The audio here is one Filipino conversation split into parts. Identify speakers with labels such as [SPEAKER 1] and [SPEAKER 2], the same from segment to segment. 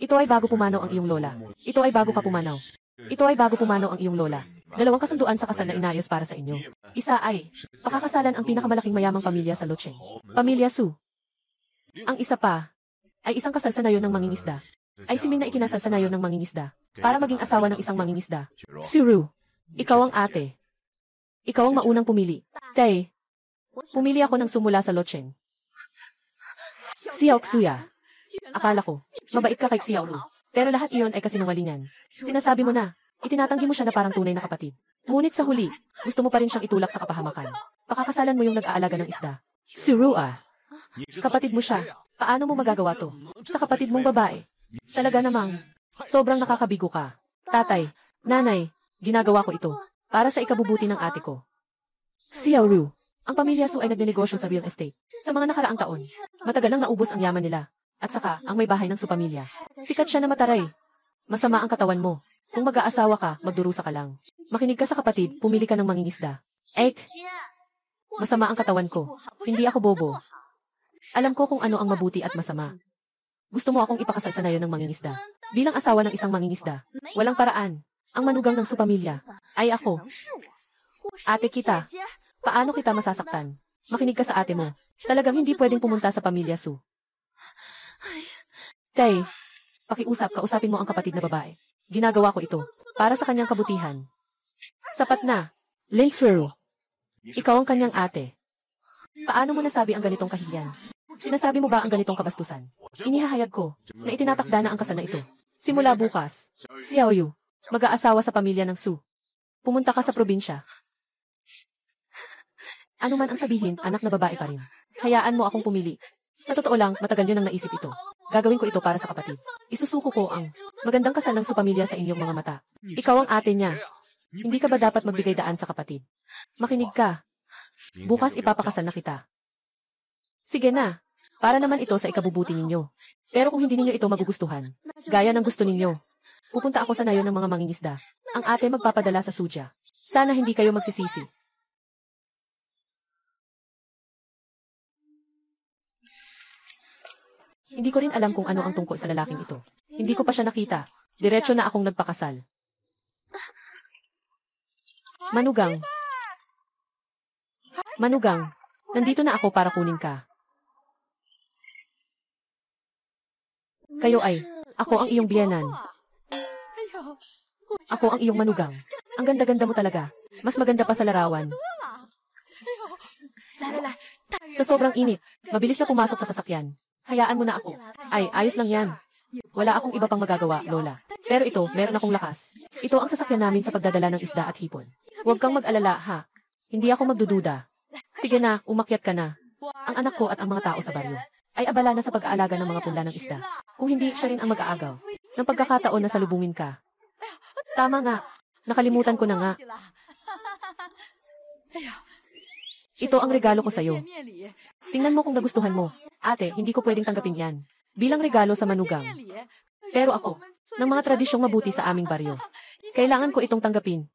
[SPEAKER 1] Ito ay bago pumanaw ang iyong lola. Ito ay bago ka pumanaw. Ito ay bago pumanaw ang iyong lola. Dalawang kasunduan sa kasal na inayos para sa inyo. Isa ay, pakakasalan ang pinakamalaking mayamang pamilya sa Locheng. Pamilya Su. Ang isa pa, ay isang kasal sa nayon ng mangingisda. Ay si Ming na ikinasal sa nayon ng mangingisda. Para maging asawa ng isang mangingisda. Siru, ikaw ang ate. Ikaw ang maunang pumili. Tay, pumili ako ng sumula sa Locheng. Xiao Xuya. Akala ko, mabait ka kay Xiao Lu. Pero lahat iyon ay kasinungalingan. Sinasabi mo na, itinatanggi mo siya na parang tunay na kapatid. Ngunit sa huli, gusto mo pa rin siyang itulak sa kapahamakan. Pakakasalan mo yung nag-aalaga ng isda. Siru kapatid mo siya. Paano mo magagawa to? Sa kapatid mong babae. Talaga namang, sobrang nakakabigo ka. Tatay, nanay, ginagawa ko ito. Para sa ikabubuti ng ate ko. Xiao Ru, ang pamilya Su ay nagnenegosyo sa real estate. Sa mga nakaraang taon, matagal nang naubos ang yaman nila. At saka, ang may bahay ng Su pamilya. Sikat siya na mataray. Masama ang katawan mo. Kung mag-aasawa ka, magdurusa ka lang. Makinig ka sa kapatid, pumili ka ng mangingisda. Masama ang katawan ko. Hindi ako bobo. Alam ko kung ano ang mabuti at masama. Gusto mo akong ipakasal sa nayon ng mangingisda. Bilang asawa ng isang mangingisda, walang paraan. Ang manugang ng Su pamilya ay ako. Ate kita, paano kita masasaktan? Makinig ka sa ate mo. Talagang hindi pwedeng pumunta sa pamilya Su. Tay, kausapin mo ang kapatid na babae. Ginagawa ko ito para sa kanyang kabutihan. Sapat na. Lin Suero. Ikaw ang kanyang ate. Paano mo nasabi ang ganitong kahihiyan? Sinasabi mo ba ang ganitong kabastusan? Inihahayag ko na itinatakda na ang kasal na ito. Simula bukas, Xiao Yu, mag-aasawa sa pamilya ng Su. Pumunta ka sa probinsya. Ano man ang sabihin, anak na babae pa rin. Hayaan mo akong pumili. Sa totoo lang, matagal yun ang naisip ito. Gagawin ko ito para sa kapatid. Isusuko ko ang magandang kasal ng Su pamilya sa inyong mga mata. Ikaw ang ate niya. Hindi ka ba dapat magbigay daan sa kapatid? Makinig ka. Bukas ipapakasal na kita. Sige na. Para naman ito sa ikabubuti ninyo. Pero kung hindi ninyo ito magugustuhan, gaya ng gusto ninyo, pupunta ako sa nayon ng mga mangingisda. Ang ate magpapadala sa Suja. Sana hindi kayo magsisisi. Hindi ko rin alam kung ano ang tungkol sa lalaking ito. Hindi ko pa siya nakita. Diretso na akong nagpakasal. Manugang. Manugang, nandito na ako para kunin ka. Kayo ay, ako ang iyong biyenan. Ako ang iyong manugang. Ang ganda-ganda mo talaga. Mas maganda pa sa larawan. Sa sobrang init, mabilis na pumasok sa sasakyan. Hayaan mo na ako. Ay, ayos lang yan. Wala akong iba pang magagawa, Lola. Pero ito, meron akong lakas. Ito ang sasakyan namin sa pagdadala ng isda at hipon. Huwag kang mag-alala, ha? Hindi ako magdududa. Sige na, umakyat ka na. Ang anak ko at ang mga tao sa baryo ay abala na sa pag-aalaga ng mga punla ng isda. Kung hindi, siya rin ang mag-aagaw. Ng pagkakataon na salubungin ka. Tama nga. Nakalimutan ko na nga. Ito ang regalo ko sa'yo. Tingnan mo kung nagustuhan mo. Ate, hindi ko pwedeng tanggapin yan. Bilang regalo sa manugang. Pero ako, ng mga tradisyong mabuti sa aming baryo, kailangan ko itong tanggapin.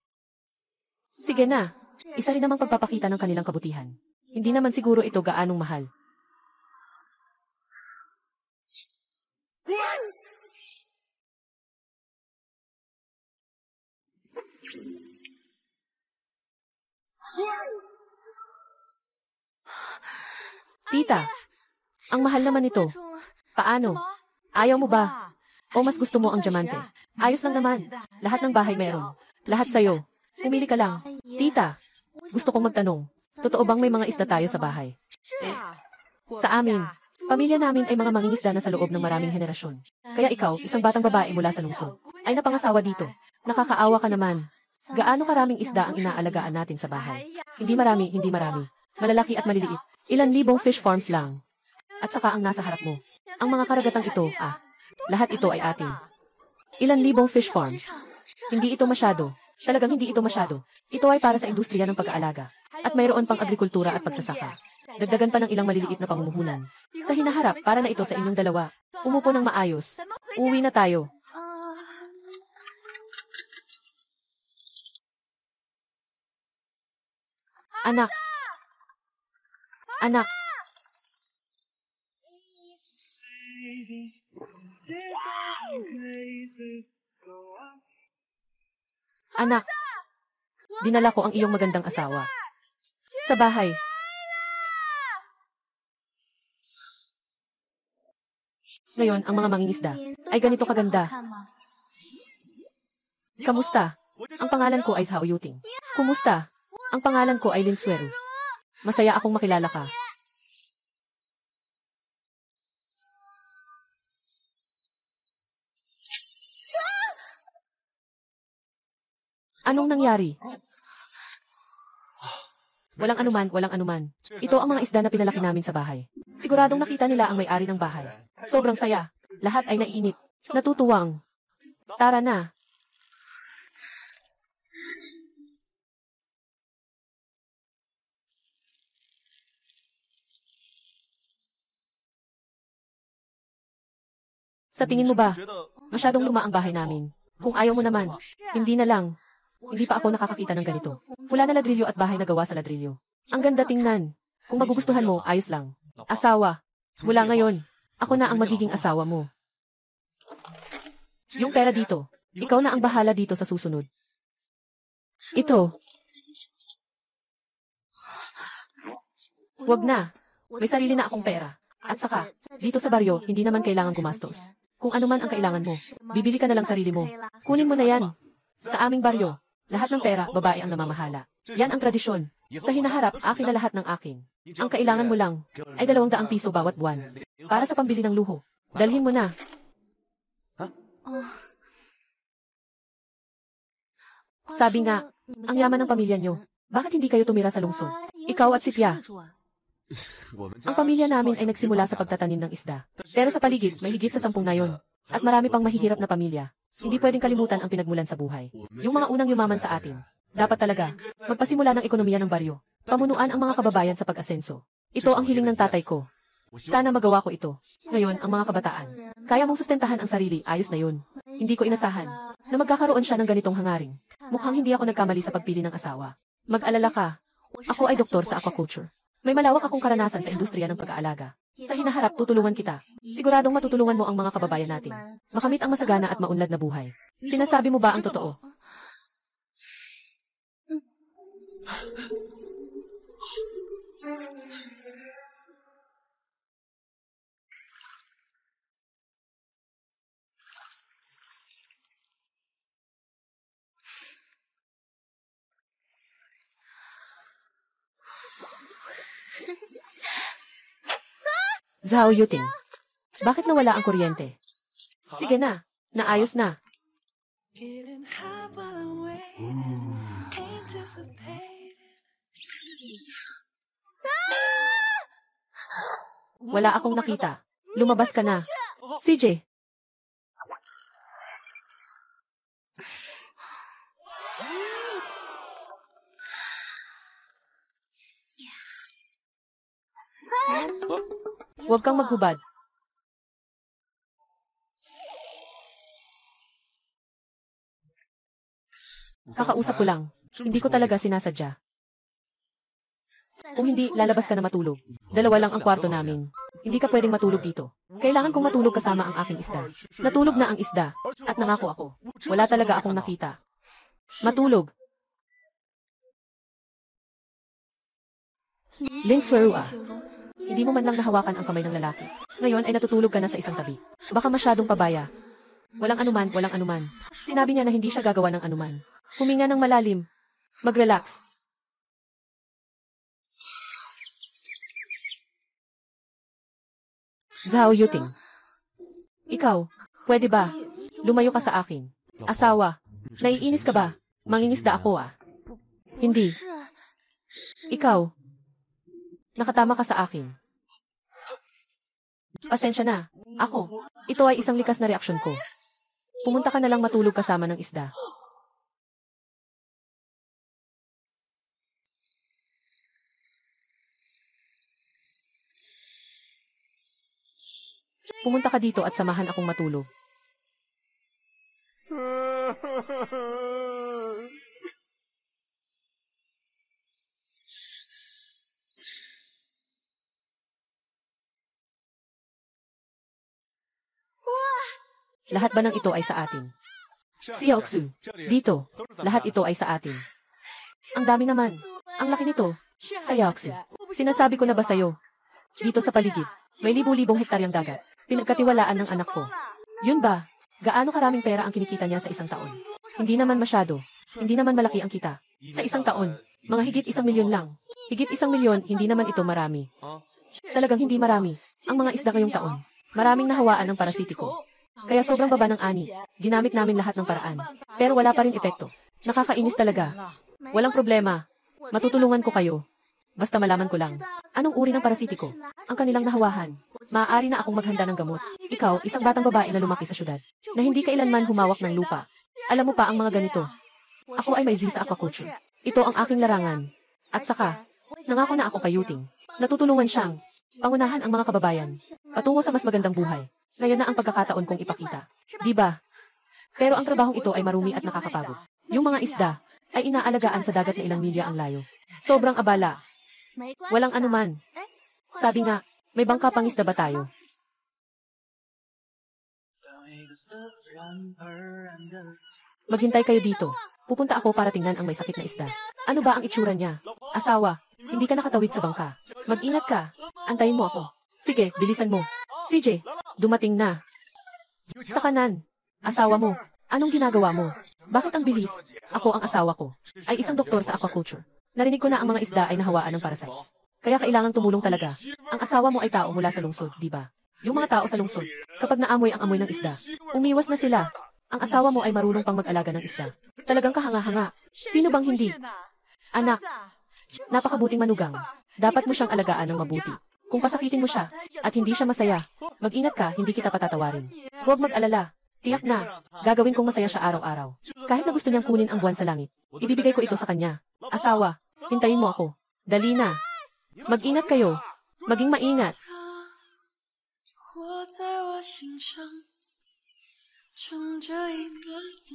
[SPEAKER 1] Sige na. Isa rin namang pagpapakita ng kanilang kabutihan. Hindi naman siguro ito gaanong mahal. Tita, ang mahal naman ito. Paano? Ayaw mo ba? O mas gusto mo ang diamante? Ayos lang naman. Lahat ng bahay meron. Lahat sa'yo. Pumili ka lang. Tita, gusto kong magtanong. Totoo bang may mga isda tayo sa bahay? Sa amin, pamilya namin ay mga mangingisda na sa loob ng maraming henerasyon. Kaya ikaw, isang batang babae mula sa lungsod, ay napangasawa dito. Nakakaawa ka naman. Gaano karaming isda ang inaalagaan natin sa bahay? Hindi marami, hindi marami. Malalaki at maliliit. Ilan libong fish farms lang. At saka ang nasa harap mo. Ang mga karagatang ito, lahat ito ay atin. Ilan libong fish farms. Hindi ito masyado. Talagang hindi ito masyado. Ito ay para sa industriya ng pag-aalaga. At mayroon pang agrikultura at pagsasaka. Dagdagan pa ng ilang maliliit na pamumuhunan. Sa hinaharap, para na ito sa inyong dalawa. Umupo ng maayos. Uwi na tayo. Anak. Anak. Anak, dinala ko ang iyong magandang asawa. Sa bahay. Ngayon, ang mga mangingisda ay ganito kaganda. Kamusta? Ang pangalan ko ay Zhao Yuting. Kumusta? Ang pangalan ko ay Lin Suero. Masaya akong makilala ka. Anong nangyari? Walang anuman, walang anuman. Ito ang mga isda na pinalaki namin sa bahay. Siguradong nakita nila ang may-ari ng bahay. Sobrang saya. Lahat ay naiinip. Natutuwang. Tara na. Sa tingin mo ba, masyadong luma ang bahay namin? Kung ayaw mo naman, hindi na lang. Hindi pa ako nakakakita ng ganito. Wala na ladrilyo at bahay na gawa sa ladrilyo. Ang ganda tingnan. Kung magugustuhan mo, ayos lang. Asawa. Mula ngayon, ako na ang magiging asawa mo. Yung pera dito, ikaw na ang bahala dito sa susunod. Ito. Wag na. May sarili na akong pera. At saka, dito sa baryo, hindi naman kailangan gumastos. Kung ano man ang kailangan mo, bibili ka na lang sarili mo. Kunin mo na yan. Sa aming baryo, lahat ng pera, babae ang namamahala. Yan ang tradisyon. Sa hinaharap, akin na lahat ng akin. Ang kailangan mo lang ay 200 piso bawat buwan. Para sa pambili ng luho. Dalhin mo na. Sabi nga, ang yaman ng pamilya nyo. Bakit hindi kayo tumira sa lungsod? Ikaw at si Tia. Ang pamilya namin ay nagsimula sa pagtatanim ng isda. Pero sa paligid, may higit sa 10 na yon. At marami pang mahihirap na pamilya. Hindi pwedeng kalimutan ang pinagmulan sa buhay. Yung mga unang yumaman sa atin. Dapat talaga, magpasimula ng ekonomiya ng baryo. Pamunuan ang mga kababayan sa pag-asenso. Ito ang hiling ng tatay ko. Sana magawa ko ito. Ngayon, ang mga kabataan. Kaya mong sustentahan ang sarili, ayos na yun. Hindi ko inasahan na magkakaroon siya ng ganitong hangaring. Mukhang hindi ako nagkamali sa pagpili ng asawa. Mag-alala ka. Ako ay doktor sa aquaculture. May malawak akong karanasan sa industriya ng pag-aalaga. Sa hinaharap, tutulungan kita. Siguradong matutulungan mo ang mga kababayan natin. Makamit ang masagana at maunlad na buhay. Sinasabi mo ba ang totoo? Zhao Yuting. Bakit nawala ang kuryente? Sige na, naayos na. Wala akong nakita. Lumabas ka na. CJ. Huwag kang maghubad. Kakausap ko lang. Hindi ko talaga sinasadya. Kung hindi, lalabas ka na matulog. 2 lang ang kwarto namin. Hindi ka pwedeng matulog dito. Kailangan kong matulog kasama ang aking isda. Natulog na ang isda. At nangako ako. Wala talaga akong nakita. Matulog. Lin Suero. Hindi mo man lang nahawakan ang kamay ng lalaki. Ngayon ay natutulog ka na sa isang tabi. Baka masyadong pabaya. Walang anuman, walang anuman. Sinabi niya na hindi siya gagawa ng anuman. Huminga ng malalim. Mag-relax. Zhao Yuting. Ikaw, pwede ba? Lumayo ka sa akin. Asawa, naiinis ka ba? Mangingisda ako Hindi. Ikaw, nakatama ka sa akin. Pasensya na. Ako, ito ay isang likas na reaksyon ko. Pumunta ka na lang matulog kasama ng isda. Pumunta ka dito at samahan akong matulog. Lahat ba ng ito ay sa atin? Xiaoxu, dito. Lahat ito ay sa atin. Ang dami naman. Ang laki nito. Xiaoxu, sinasabi ko na ba sa'yo? Dito sa paligid, may libu-libong hektaryang dagat. Pinagkatiwalaan ng anak ko. Yun ba? Gaano karaming pera ang kinikita niya sa isang taon? Hindi naman masyado. Hindi naman malaki ang kita. Sa isang taon, mga higit 1 milyon lang. Higit 1 milyon, hindi naman ito marami. Talagang hindi marami. Ang mga isda ngayong taon. Maraming nahawaan ng parasitiko. Kaya sobrang baba ng ani. Ginamit namin lahat ng paraan. Pero wala pa rin epekto. Nakakainis talaga. Walang problema. Matutulungan ko kayo. Basta malaman ko lang. Anong uri ng parasitiko? Ang kanilang nahawahan. Maaari na akong maghanda ng gamot. Ikaw, isang batang babae na lumaki sa syudad. Na hindi kailanman humawak ng lupa. Alam mo pa ang mga ganito. Ako ay may zeal sa aquaculture. Ito ang aking larangan. At saka, nangako na ako kay Yuting. Natutulungan siyang pangunahan ang mga kababayan patungo sa mas magandang buhay. Ngayon na ang pagkakataon kong ipakita. Diba? Pero ang trabahong ito ay marumi at nakakapagod. Yung mga isda ay inaalagaan sa dagat na ilang milya ang layo. Sobrang abala. Walang anuman. Sabi nga, may bangka pangisda ba tayo? Maghintay kayo dito. Pupunta ako para tingnan ang may sakit na isda. Ano ba ang itsura niya? Asawa, hindi ka nakatawid sa bangka. Mag-ingat ka. Antayin mo ako. Sige, bilisan mo. CJ, dumating na. Sa kanan. Asawa mo. Anong ginagawa mo? Bakit ang bilis? Ako ang asawa ko. Ay isang doktor sa aquaculture. Narinig ko na ang mga isda ay nahawaan ng parasites. Kaya kailangan tumulong talaga. Ang asawa mo ay tao mula sa lungsod, di ba? Yung mga tao sa lungsod, kapag naamoy ang amoy ng isda, umiwas na sila. Ang asawa mo ay marunong pang mag-alaga ng isda. Talagang kahanga-hanga. Sino bang hindi? Anak, napakabuting manugang. Dapat mo siyang alagaan ng mabuti. Kung pasakitin mo siya, at hindi siya masaya, mag-ingat ka, hindi kita patatawarin. Huwag mag-alala. Tiyak na, gagawin kong masaya siya araw-araw. Kahit na gusto niyang kunin ang buwan sa langit, ibibigay ko ito sa kanya. Asawa, hintayin mo ako. Dali na. Mag-ingat kayo. Maging maingat.
[SPEAKER 2] 我在我心上，撑着一个伞，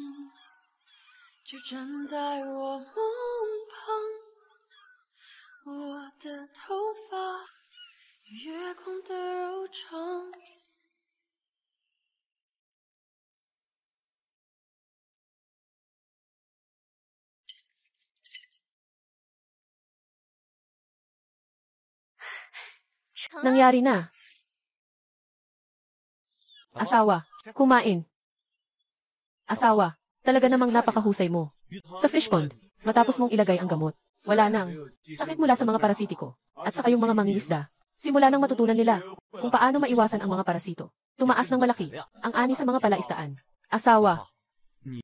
[SPEAKER 2] 就站在我梦旁。我的头发有月光的柔长。
[SPEAKER 1] Nangyari na. Asawa, kumain. Asawa, talaga namang napakahusay mo. Sa fish pond, matapos mong ilagay ang gamot, wala nang sakit mula sa mga parasitiko, at saka yung mga mangingisda. Simula nang matutunan nila kung paano maiwasan ang mga parasito. Tumaas ng malaki ang ani sa mga palaisdaan. Asawa,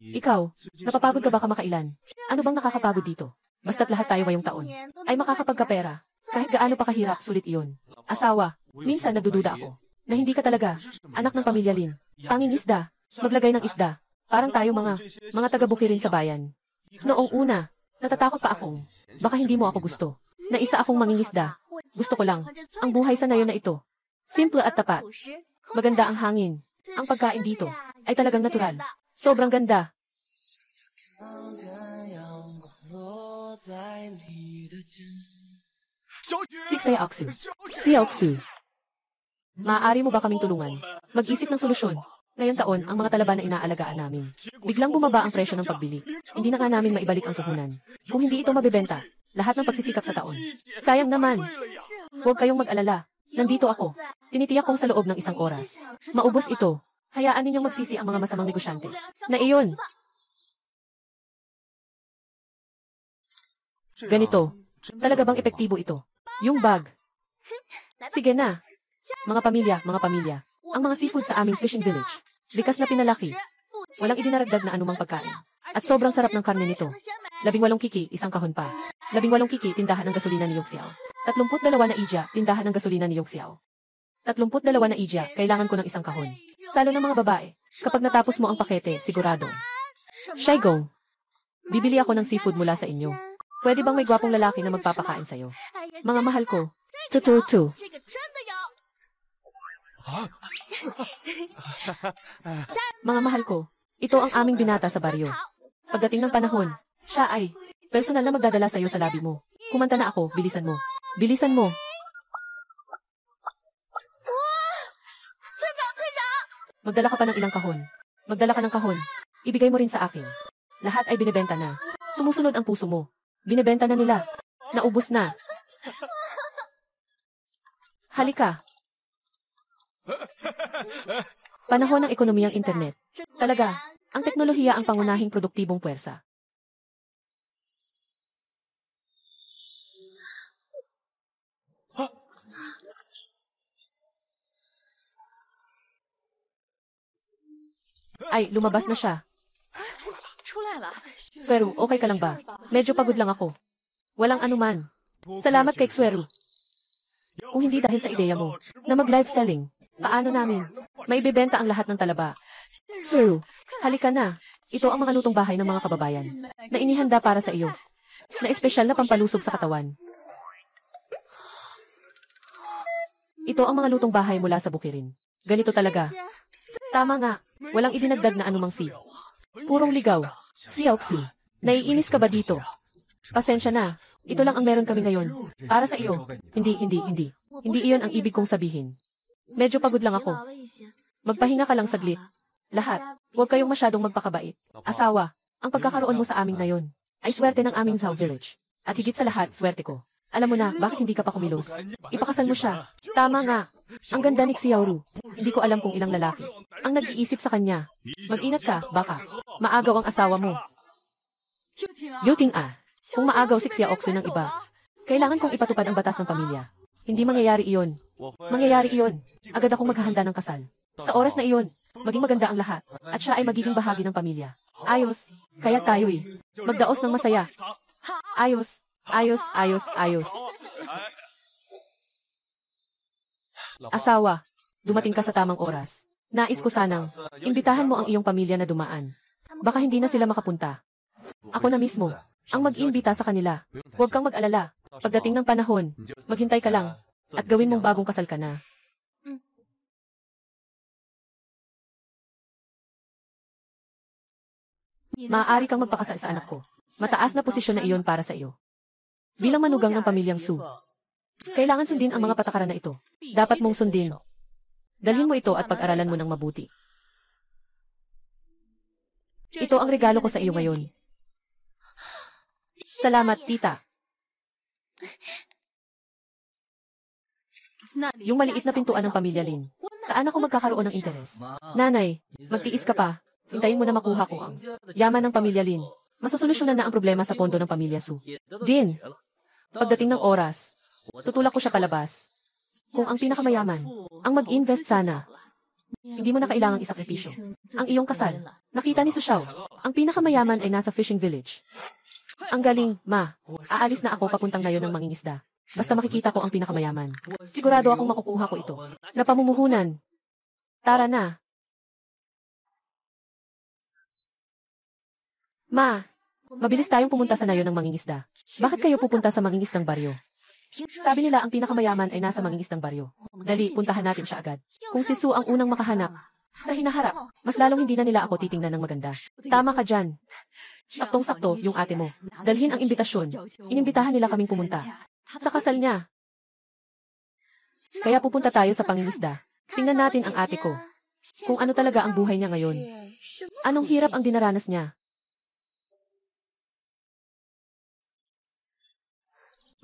[SPEAKER 1] ikaw, napapagod ka ba kamakailan? Ano bang nakakapagod dito? Basta't lahat tayo ngayong taon ay makakapagkapera. Kahit gaano pa kahirap, sulit iyon. Asawa, minsan nagdududa ako na hindi ka talaga anak ng pamilya Lin. Pangingisda, maglagay ng isda. Parang tayo mga taga-bukirin sa bayan. Noong una, natatakot pa akong baka hindi mo ako gusto. Na isa akong mangingisda. Gusto ko lang ang buhay sa ngayon na ito. Simple at tapat. Maganda ang hangin. Ang pagkain dito ay talagang natural. Sobrang ganda. Si Xiaoxu. Maaari mo ba kaming tulungan? Mag-isip ng solusyon. Ngayong taon, ang mga talaba na inaalagaan namin. Biglang bumaba ang presyo ng pagbili. Hindi na nga namin maibalik ang puhunan. Kung hindi ito mabibenta, lahat ng pagsisikap sa taon. Sayang naman. Huwag kayong mag-alala. Nandito ako. Tinitiyak kong sa loob ng 1 oras. Maubos ito. Hayaan ninyong magsisi ang mga masamang negosyante. Na iyon. Ganito. Talaga bang epektibo ito? Yung bag. Sige na. Mga pamilya. Ang mga seafood sa aming fishing village. Likas na pinalaki. Walang idinaragdag na anumang pagkain. At sobrang sarap ng karne nito. 18 kiki, 1 kahon pa. 18 kiki, tindahan ng gasolina ni Yoxiao. 32 na ija, tindahan ng gasolina ni Yoxiao. 32 na ija, kailangan ko ng 1 kahon. Salo ng mga babae. Kapag natapos mo ang pakete, sigurado. Shaigong, bibili ako ng seafood mula sa inyo. Pwede bang may gwapong lalaki na magpapakain sa'yo? Mga mahal ko. Tututu. Mga mahal ko, ito ang aming binata sa baryo. Pagdating ng panahon, siya ay personal na magdadala sa'yo sa labi mo. Kumanta na ako, bilisan mo. Bilisan mo. Magdala ka pa ng ilang kahon. Magdala ka ng kahon. Ibigay mo rin sa akin. Lahat ay binebenta na. Sumusunod ang puso mo. Binebenta na nila. Naubos na. Halika. Panahon ng ekonomiyang internet. Talaga, ang teknolohiya ang pangunahing produktibong puwersa. Ay, lumabas na siya. Sweru, okay ka lang ba? Medyo pagod lang ako. Walang anuman. Salamat kay Sweru. Kung hindi dahil sa ideya mo, na mag-live selling, paano namin? Maibebenta ang lahat ng talaba. Sweru, halika na. Ito ang mga lutong bahay ng mga kababayan, na inihanda para sa iyo, na espesyal na pampalusog sa katawan. Ito ang mga lutong bahay mula sa bukirin. Ganito talaga. Tama nga, walang idinagdag na anumang fee. Purong ligaw. Xiaoxu, naiinis ka ba dito? Pasensya na, ito lang ang meron kami ngayon. Para sa iyo. Hindi. Hindi iyon ang ibig kong sabihin. Medyo pagod lang ako. Magpahinga ka lang saglit. Lahat, huwag kayong masyadong magpakabait. Asawa, ang pagkakaroon mo sa aming ngayon, ay swerte ng aming Zhao Village. At higit sa lahat, swerte ko. Alam mo na, bakit hindi ka pa kumilos? Ipakasal mo siya. Tama nga. Ang ganda ni Xiaoru. Hindi ko alam kung ilang lalaki ang nag-iisip sa kanya. Mag-ingat ka, baka maagaw ang asawa mo. Yuting kung maagaw si Xiaoxu ng iba, kailangan kong ipatupad ang batas ng pamilya. Hindi mangyayari iyon. Mangyayari iyon. Agad akong maghahanda ng kasal. Sa oras na iyon, maging maganda ang lahat, at siya ay magiging bahagi ng pamilya. Ayos. Kaya tayo'y magdaos ng masaya. Ayos. Asawa, dumating ka sa tamang oras. Nais ko sanang imbitahan mo ang iyong pamilya na dumaan. Baka hindi na sila makapunta. Ako na mismo ang mag-iimbita sa kanila. Huwag kang mag-alala. Pagdating ng panahon, maghintay ka lang at gawin mong bagong kasal ka na. Maaari kang magpakasal sa anak ko. Mataas na posisyon na iyon para sa iyo. Bilang manugang ng pamilyang Su, kailangan sundin ang mga patakaran na ito. Dapat mong sundin. Dalhin mo ito at pag-aralan mo ng mabuti. Ito ang regalo ko sa iyo ngayon. Salamat, tita. Yung maliit na pintuan ng pamilya Lin. Saan ako magkakaroon ng interes? Nanay, magtiis ka pa. Hintayin mo na makuha ko ang yaman ng pamilya Lin. Masosolusyonan na ang problema sa pondo ng pamilya Su. Din, pagdating ng oras, tutulak ko siya palabas. Kung ang pinakamayaman, ang mag-invest sana, hindi mo na kailangang isakripisyo. Ang iyong kasal, nakita ni Su Xiao, ang pinakamayaman ay nasa fishing village. Ang galing, ma. Aalis na ako papuntang ngayon ng mangingisda. Basta makikita ko ang pinakamayaman. Sigurado akong makukuha ko ito. Na pamumuhunan. Tara na. Ma, mabilis tayong pumunta sa nayon ng mangingisda. Bakit kayo pupunta sa mangingisdang baryo? Sabi nila ang pinakamayaman ay nasa mangingisdang baryo. Dali, puntahan natin siya agad. Kung si Su ang unang makahanap, sa hinaharap, mas lalong hindi na nila ako titingnan ng maganda. Tama ka dyan. Saktong-sakto yung ate mo. Dalhin ang imbitasyon. Inimbitahan nila kaming pumunta. Sa kasal niya. Kaya pupunta tayo sa pangingisda. Tingnan natin ang ate ko. Kung ano talaga ang buhay niya ngayon. Anong hirap ang dinaranas niya.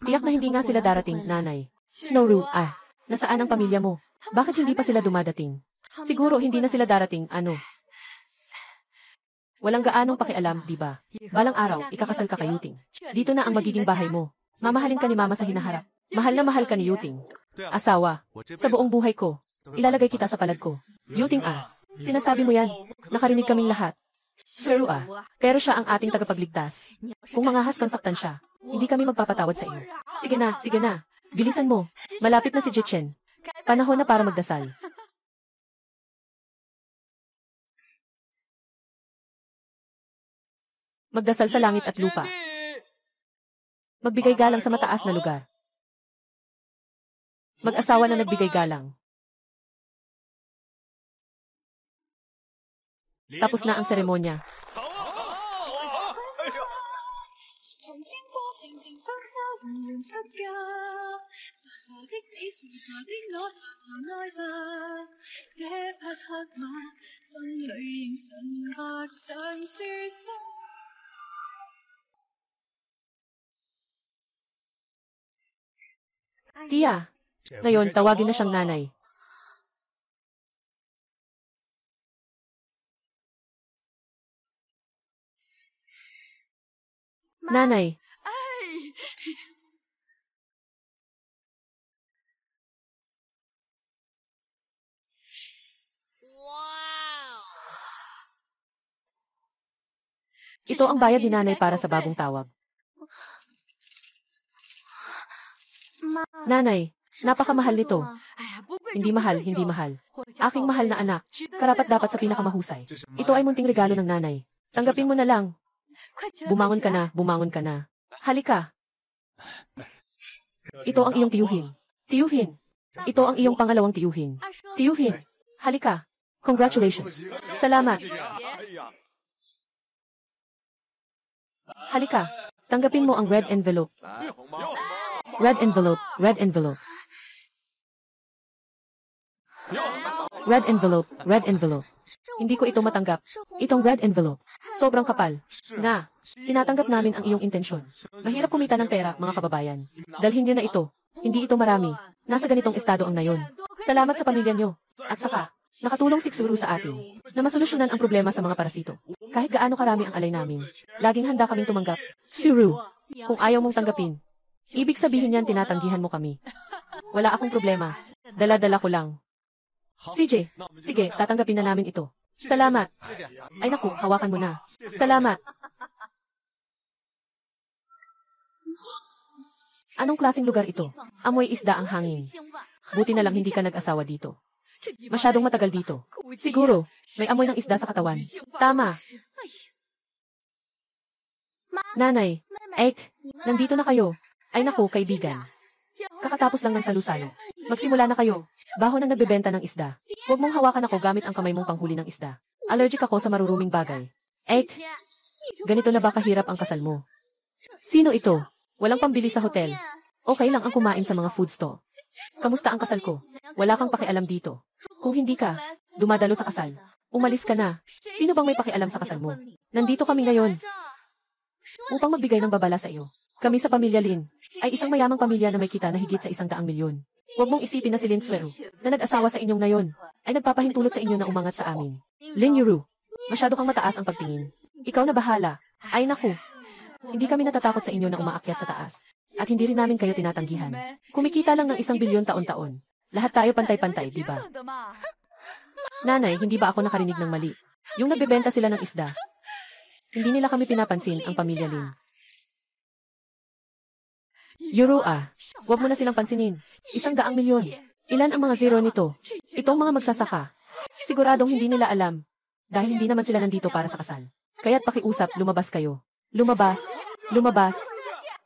[SPEAKER 1] Tiyak na hindi nga sila darating, nanay. Snowru, nasaan ang pamilya mo? Bakit hindi pa sila dumadating? Siguro hindi na sila darating, ano? Walang gaanong pakialam, di ba? Balang araw, ikakasal ka kay Yuting. Dito na ang magiging bahay mo. Mamahalin ka ni mama sa hinaharap. Mahal na mahal ka ni Yuting. Asawa, sa buong buhay ko, ilalagay kita sa palad ko. Yuting sinasabi mo yan. Nakarinig kaming lahat. Sir pero siya ang ating tagapagligtas. Kung mangahas kang saktan siya, hindi kami magpapatawad sa iyo. Sige na. Bilisan mo. Malapit na si Jichen. Panahon na para magdasal. Magdasal sa langit at lupa. Magbigay galang sa mataas na lugar. Mag-asawa na nagbigay galang. Tapos na ang seremonya.
[SPEAKER 2] 同門出家，傻傻的你，傻傻的我，傻傻愛吧。這匹黑馬，心裏仍純白像雪花。
[SPEAKER 1] Tia, ngayon tawagin na siyang nanay. Nanay, ito ang bayad ni nanay para sa bagong tawag. Nanay, napakamahal nito. Hindi mahal, hindi mahal. Aking mahal na anak, karapat dapat sa pinakamahusay. Ito ay munting regalo ng nanay. Tanggapin mo na lang. Bumangon ka na, bumangon ka na. Halika. Ito ang iyong tiyuhin. Tiyuhin. Ito ang iyong pangalawang tiyuhin. Tiyuhin. Halika. Congratulations. Salamat. Halika. Tanggapin mo ang red envelope. Red envelope, red envelope. Red envelope, red envelope. Hindi ko ito matanggap. Itong red envelope. Sobrang kapal. Na, tinatanggap namin ang iyong intensyon. Mahirap kumita ng pera, mga kababayan. Dalhin niyo na ito. Hindi ito marami. Nasa ganitong estado ang nayon. Salamat sa pamilya niyo. At saka, nakatulong si Xuru sa atin na masolusyonan ang problema sa mga parasito. Kahit gaano karami ang alay namin, laging handa kaming tumanggap. Xuru, kung ayaw mong tanggapin, ibig sabihin niyan tinatanggihan mo kami. Wala akong problema. Dala-dala ko lang. CJ, sige, tatanggapin na namin ito. Salamat. Ay naku, hawakan mo na. Salamat. Anong klaseng lugar ito? Amoy isda ang hangin. Buti na lang hindi ka nag-asawa dito. Masyadong matagal dito. Siguro, may amoy ng isda sa katawan. Tama. Nanay, nandito na kayo. Ay naku, kaibigan. Kakatapos lang ng salu-salo. Magsimula na kayo. Baho nang nagbebenta ng isda. Huwag mong hawakan ako gamit ang kamay mong panghuli ng isda. Allergic ako sa maruruming bagay. Ganito na ba kahirap ang kasal mo? Sino ito? Walang pambili sa hotel. Okay lang ang kumain sa mga food store. Kamusta ang kasal ko? Wala kang pakialam dito. Kung hindi ka, dumadalo sa kasal. Umalis ka na. Sino bang may pakialam sa kasal mo? Nandito kami ngayon upang magbigay ng babala sa iyo. Kami sa pamilya Lin ay isang mayamang pamilya na may kita na higit sa 100 milyon. Huwag mong isipin na si Lin Suero na nag-asawa sa inyong ngayon ay nagpapahintulot sa inyo na umangat sa amin. Lin Yuru, masyado kang mataas ang pagtingin. Ikaw na bahala. Ay naku, hindi kami natatakot sa inyo na umaakyat sa taas. At hindi rin namin kayo tinatanggihan. Kumikita lang ng 1 bilyon taon-taon. Lahat tayo pantay-pantay, di ba? Nanay, hindi ba ako nakarinig ng mali? Yung nagbebenta sila ng isda. Hindi nila kami pinapansin, ang pamilya Lin. Yuru huwag mo na silang pansinin. 100 milyon. Ilan ang mga zero nito? Itong mga magsasaka. Siguradong hindi nila alam. Dahil hindi naman sila nandito para sa kasal. Kaya't pakiusap, lumabas kayo. Lumabas. Lumabas.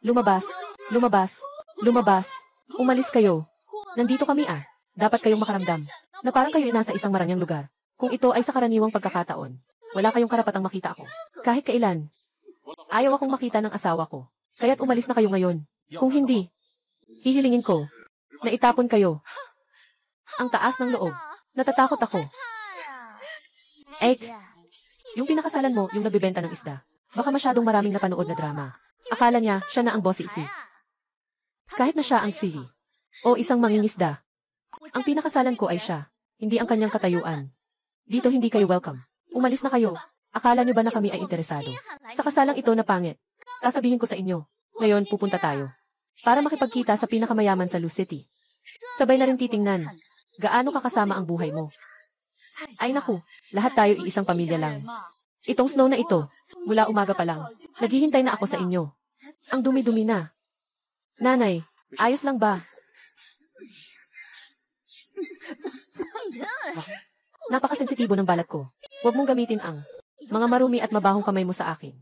[SPEAKER 1] Lumabas. Lumabas. Lumabas. Umalis kayo. Nandito kami Dapat kayong makaramdam na parang kayo nasa isang maranyang lugar. Kung ito ay sa karaniwang pagkakataon, wala kayong karapatang makita ako. Kahit kailan. Ayaw akong makita ng asawa ko. Kaya't umalis na kayo ngayon. Kung hindi, hihilingin ko na itapon kayo. Ang taas ng loob. Natatakot ako. Yung pinakasalan mo, yung nagbibenta ng isda. Baka masyadong maraming napanood na drama. Akala niya, siya na ang boss isi. Kahit na siya ang sihi. O isang mangingisda. Ang pinakasalan ko ay siya. Hindi ang kanyang katayuan. Dito hindi kayo welcome. Umalis na kayo. Akala niyo ba na kami ay interesado? Sa kasalang ito na pangit. Sasabihin ko sa inyo. Ngayon pupunta tayo. Para makipagkita sa pinakamayaman sa Lu City. Sabay na rin titingnan. Gaano kakasama ang buhay mo? Ay naku, lahat tayo iisang pamilya lang. Itong Snow na ito, mula umaga pa lang, naghihintay na ako sa inyo. Ang dumi-dumi na. Nanay, ayos lang ba? Napakasensitibo ng balat ko. Huwag mong gamitin ang mga marumi at mabahong kamay mo sa akin.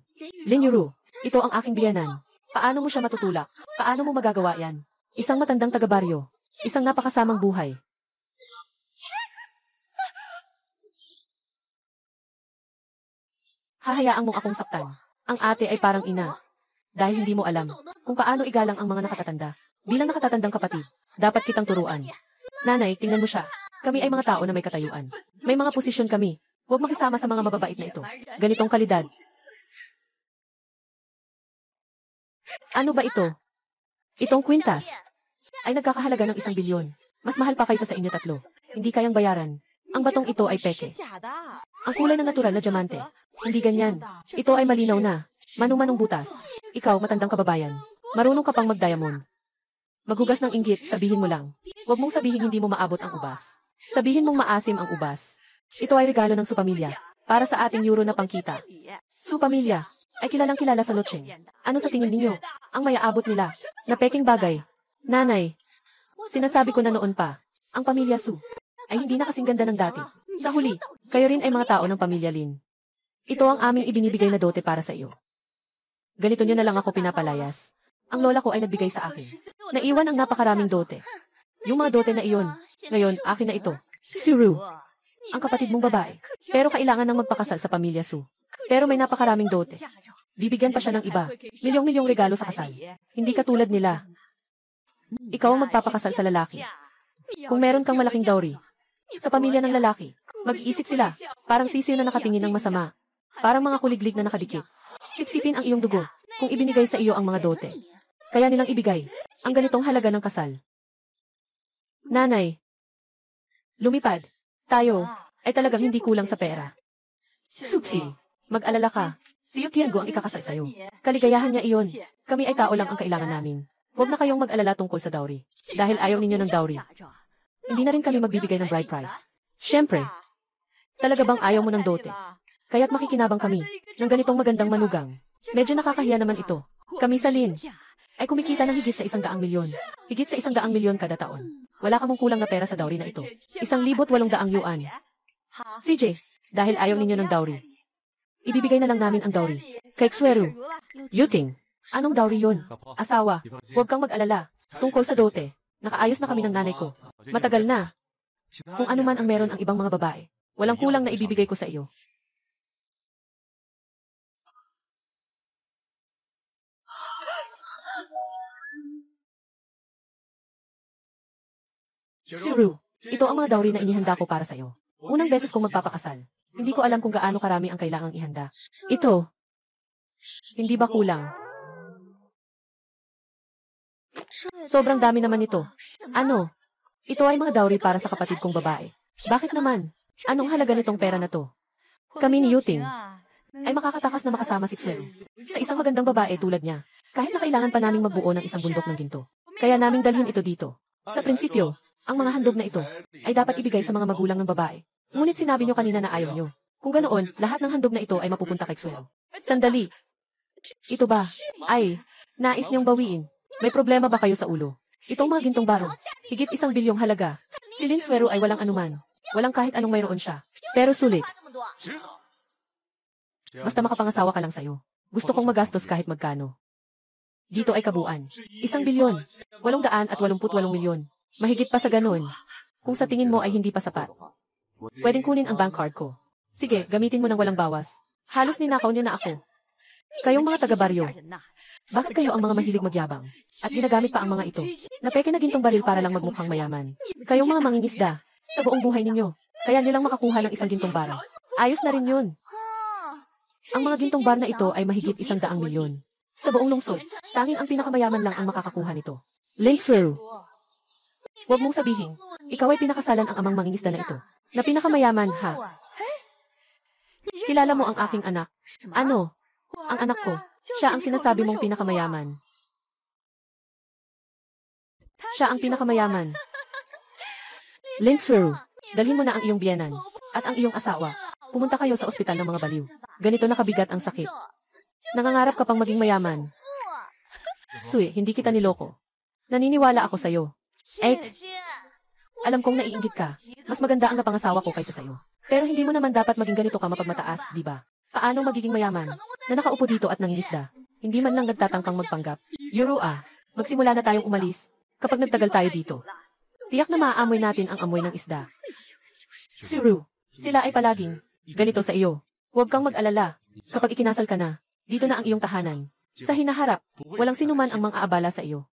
[SPEAKER 1] Lin Yuru, ito ang aking biyanan. Paano mo siya matutulak? Paano mo magagawa yan? Isang matandang taga-baryo. Isang napakasamang buhay. Hahayaan mong akong saktan. Ang ate ay parang ina. dahil hindi mo alam kung paano igalang ang mga nakatatanda. Bilang nakatatandang kapatid, dapat kitang turuan. Nanay, tingnan mo siya. Kami ay mga tao na may katayuan. May mga posisyon kami. Huwag makisama sa mga mababait na ito. Ganitong kalidad. Ano ba ito? Itong kwintas ay nagkakahalaga ng 1 bilyon. Mas mahal pa kaysa sa inyo tatlo. Hindi kayang bayaran. Ang batong ito ay peke. Ang kulay ng natural na diamante. Hindi ganyan. Ito ay malinaw na. Manong-manong butas. Ikaw, matandang kababayan. Marunong ka pang mag-diamond. Maghugas ng inggit, sabihin mo lang. Huwag mong sabihin hindi mo maabot ang ubas. Sabihin mong maasim ang ubas. Ito ay regalo ng Supamilya. Para sa ating euro na pangkita. Supamilya ay kilalang-kilala sa Lucheng. Ano sa tingin ninyo? Ang mayaabot nila. Na peking bagay. Nanay, sinasabi ko na noon pa. Ang pamilya Su ay hindi na kasing ganda ng dati. Sa huli, kayo rin ay mga tao ng pamilya Lin. Ito ang aming ibinibigay na dote para sa iyo. Ganito nyo na lang ako pinapalayas. Ang lola ko ay nagbigay sa akin. Naiwan ang napakaraming dote. Yung mga dote na iyon, ngayon, akin na ito. Si Ru, ang kapatid mong babae. Pero kailangan nang magpakasal sa pamilya Su. Pero may napakaraming dote. Bibigyan pa siya ng iba. Milyong-milyong regalo sa kasal. Hindi katulad nila. Ikaw ang magpapakasal sa lalaki. Kung meron kang malaking dowry, sa pamilya ng lalaki, mag-iisip sila, parang sisiw na nakatingin ng masama. Parang mga kuliglig na nakadikit. Sipsipin ang iyong dugo, kung ibinigay sa iyo ang mga dote. Kaya nilang ibigay, ang ganitong halaga ng kasal. Nanay, lumipad, tayo, ay talagang hindi kulang sa pera. Suki, mag-alala ka, si Yu Tiangu ang ikakasal sa'yo. Kaligayahan niya iyon, kami ay tao lang ang kailangan namin. Huwag na kayong mag-alala tungkol sa dowry, dahil ayaw ninyo ng dowry. Hindi na rin kami magbibigay ng bride price. Siyempre, talaga bang ayaw mo ng dote? Kaya't makikinabang kami ng ganitong magandang manugang. Medyo nakakahiya naman ito. Kami sa Lin ay kumikita ng higit sa 100 milyon. Higit sa 100 milyon kada taon. Wala kamong kulang na pera sa dowry na ito. 1,800 yuan. CJ, dahil ayaw ninyo ng dowry, ibibigay na lang namin ang dowry. Kay Xueru, Yuting, anong dowry yun? Asawa, huwag kang mag-alala. Tungkol sa dote, nakaayos na kami ng nanay ko. Matagal na. Kung ano man ang meron ang ibang mga babae, walang kulang na ibibigay ko sa iyo. Si Ru, ito ang mga dowry na inihanda ko para sa iyo. Unang beses kong magpapakasal. Hindi ko alam kung gaano karami ang kailangang ihanda. Ito, hindi ba kulang? Sobrang dami naman ito. Ano? Ito ay mga dowry para sa kapatid kong babae. Bakit naman? Anong halaga nitong pera na to? Kami ni Yuting ay makakatakas na makasama si Xueru sa isang magandang babae tulad niya. Kahit na kailangan pa naming magbuo ng isang bundok ng ginto. Kaya naming dalhin ito dito. Sa prinsipyo, ang mga handog na ito ay dapat ibigay sa mga magulang ng babae. Ngunit sinabi nyo kanina na ayaw nyo. Kung ganoon, lahat ng handog na ito ay mapupunta kay Xueru. Sandali. Ito ba? Ay, nais niyong bawiin. May problema ba kayo sa ulo? Itong mga gintong baro, higit 1 bilyong halaga. Si Lin Xueru ay walang anuman. Walang kahit anong mayroon siya. Pero sulit. Basta makapangasawa ka lang sa'yo. Gusto kong magastos kahit magkano. Dito ay kabuuan. 1 bilyon. 888 milyon. Mahigit pa sa ganun. Kung sa tingin mo ay hindi pa sapat. Pwedeng kunin ang bank card ko. Sige, gamitin mo ng walang bawas. Halos ninakaw niya na ako. Kayong mga taga-baryo, bakit kayo ang mga mahilig magyabang? At ginagamit pa ang mga ito. Napeke na gintong baril para lang magmukhang mayaman. Kayong mga mangingisda, sa buong buhay ninyo, kaya nilang makakuha ng 1 gintong bar. Ayos na rin yun. Ang mga gintong bar na ito ay mahigit 100 milyon. Sa buong lungsod, tanging ang pinakamayaman lang ang makakakuha nito. Lin Xueru. Huwag mong sabihin, ikaw ay pinakasalan ang amang mangingisda na ito. Na pinakamayaman, ha? Kilala mo ang aking anak. Ano? Ang anak ko. Siya ang sinasabi mong pinakamayaman. Siya ang pinakamayaman. Lin Xueru, dalhin mo na ang iyong biyenan at ang iyong asawa. Pumunta kayo sa ospital ng mga baliw. Ganito nakabigat ang sakit. Nangangarap ka pang maging mayaman. Sui, hindi kita niloko. Naniniwala ako sa'yo. Alam kong naiinggit ka. Mas maganda ang napangasawa ko kaysa sa'yo. Pero hindi mo naman dapat maging ganito ka mapagmataas, di ba? Paano magiging mayaman na nakaupo dito at nangingisda? Hindi man lang nagtatangkang magpanggap. Yuro magsimula na tayong umalis kapag nagtagal tayo dito. Tiyak na maaamoy natin ang amoy ng isda. Siru, sila ay palaging ganito sa iyo. Huwag kang mag-alala. Kapag ikinasal ka na, dito na ang iyong tahanan. Sa hinaharap, walang sinuman ang mang-aabala sa iyo.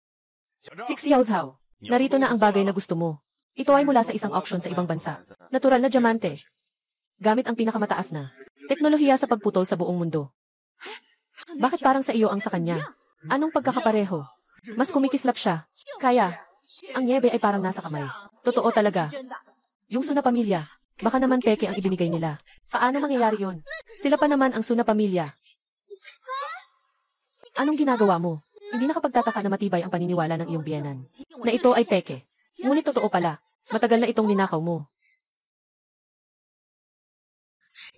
[SPEAKER 1] 6 Xiao Zhao. Narito na ang bagay na gusto mo. Ito ay mula sa isang auction sa ibang bansa. Natural na diamante. Gamit ang pinakamataas na teknolohiya sa pagputol sa buong mundo. Bakit parang sa iyo ang sa kanya? Anong pagkakapareho? Mas kumikislap siya. Kaya, ang niebe ay parang nasa kamay. Totoo talaga. Yung Suna pamilya, baka naman peke ang ibinigay nila. Paano mangyayari yon? Sila pa naman ang Suna pamilya. Anong ginagawa mo? Hindi nakapagtataka na matibay ang paniniwala ng iyong biyenan. Na ito ay peke. Ngunit totoo pala. Matagal na itong ninakaw mo.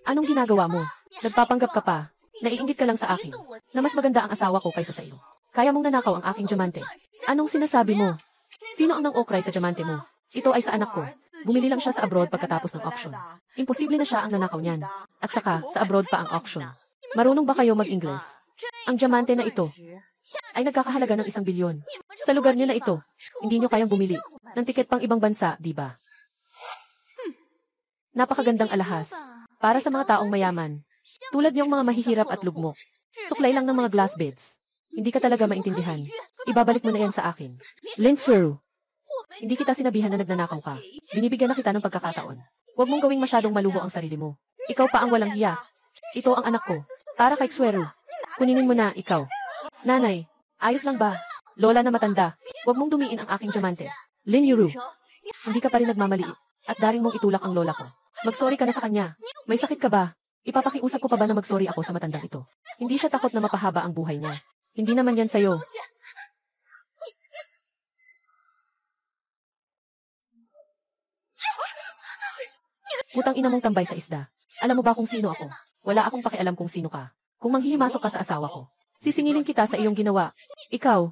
[SPEAKER 1] Anong ginagawa mo? Nagpapanggap ka pa. Naiinggit ka lang sa akin. Na mas maganda ang asawa ko kaysa sa iyo. Kaya mong nanakaw ang aking diamante. Anong sinasabi mo? Sino ang nang-okray sa diamante mo? Ito ay sa anak ko. Bumili lang siya sa abroad pagkatapos ng auction. Imposible na siya ang nanakaw niyan. At saka, sa abroad pa ang auction. Marunong ba kayo mag-Ingles? Ang diamante na ito ay nagkakahalaga ng 1 bilyon. Sa lugar niyo na ito, hindi niyo kayang bumili ng tiket pang ibang bansa, di ba? Napakagandang alahas. Para sa mga taong mayaman. Tulad niyong mga mahihirap at lugmok. Suklay lang ng mga glass beds. Hindi ka talaga maintindihan. Ibabalik mo na yan sa akin. Lin Xiru. Hindi kita sinabihan na nagnanakaw ka. Binibigyan na kita ng pagkakataon. Huwag mong gawing masyadong maluho ang sarili mo. Ikaw pa ang walang hiya. Ito ang anak ko. Para kay Xueru. Kuninin mo na, ikaw. Nanay, ayos lang ba? Lola na matanda, huwag mong dumiin ang aking diamante. Lin Yuru, hindi ka pa rin nagmamaliit at daring mong itulak ang lola ko. Magsorry ka na sa kanya. May sakit ka ba? Ipapakiusap ko pa ba na magsorry ako sa matandang ito? Hindi siya takot na mapahaba ang buhay niya. Hindi naman yan sa'yo. Putang ina mong tambay sa isda. Alam mo ba kung sino ako? Wala akong pakialam kung sino ka. Kung manghihimasok ka sa asawa ko, sisingilin kita sa iyong ginawa. Ikaw.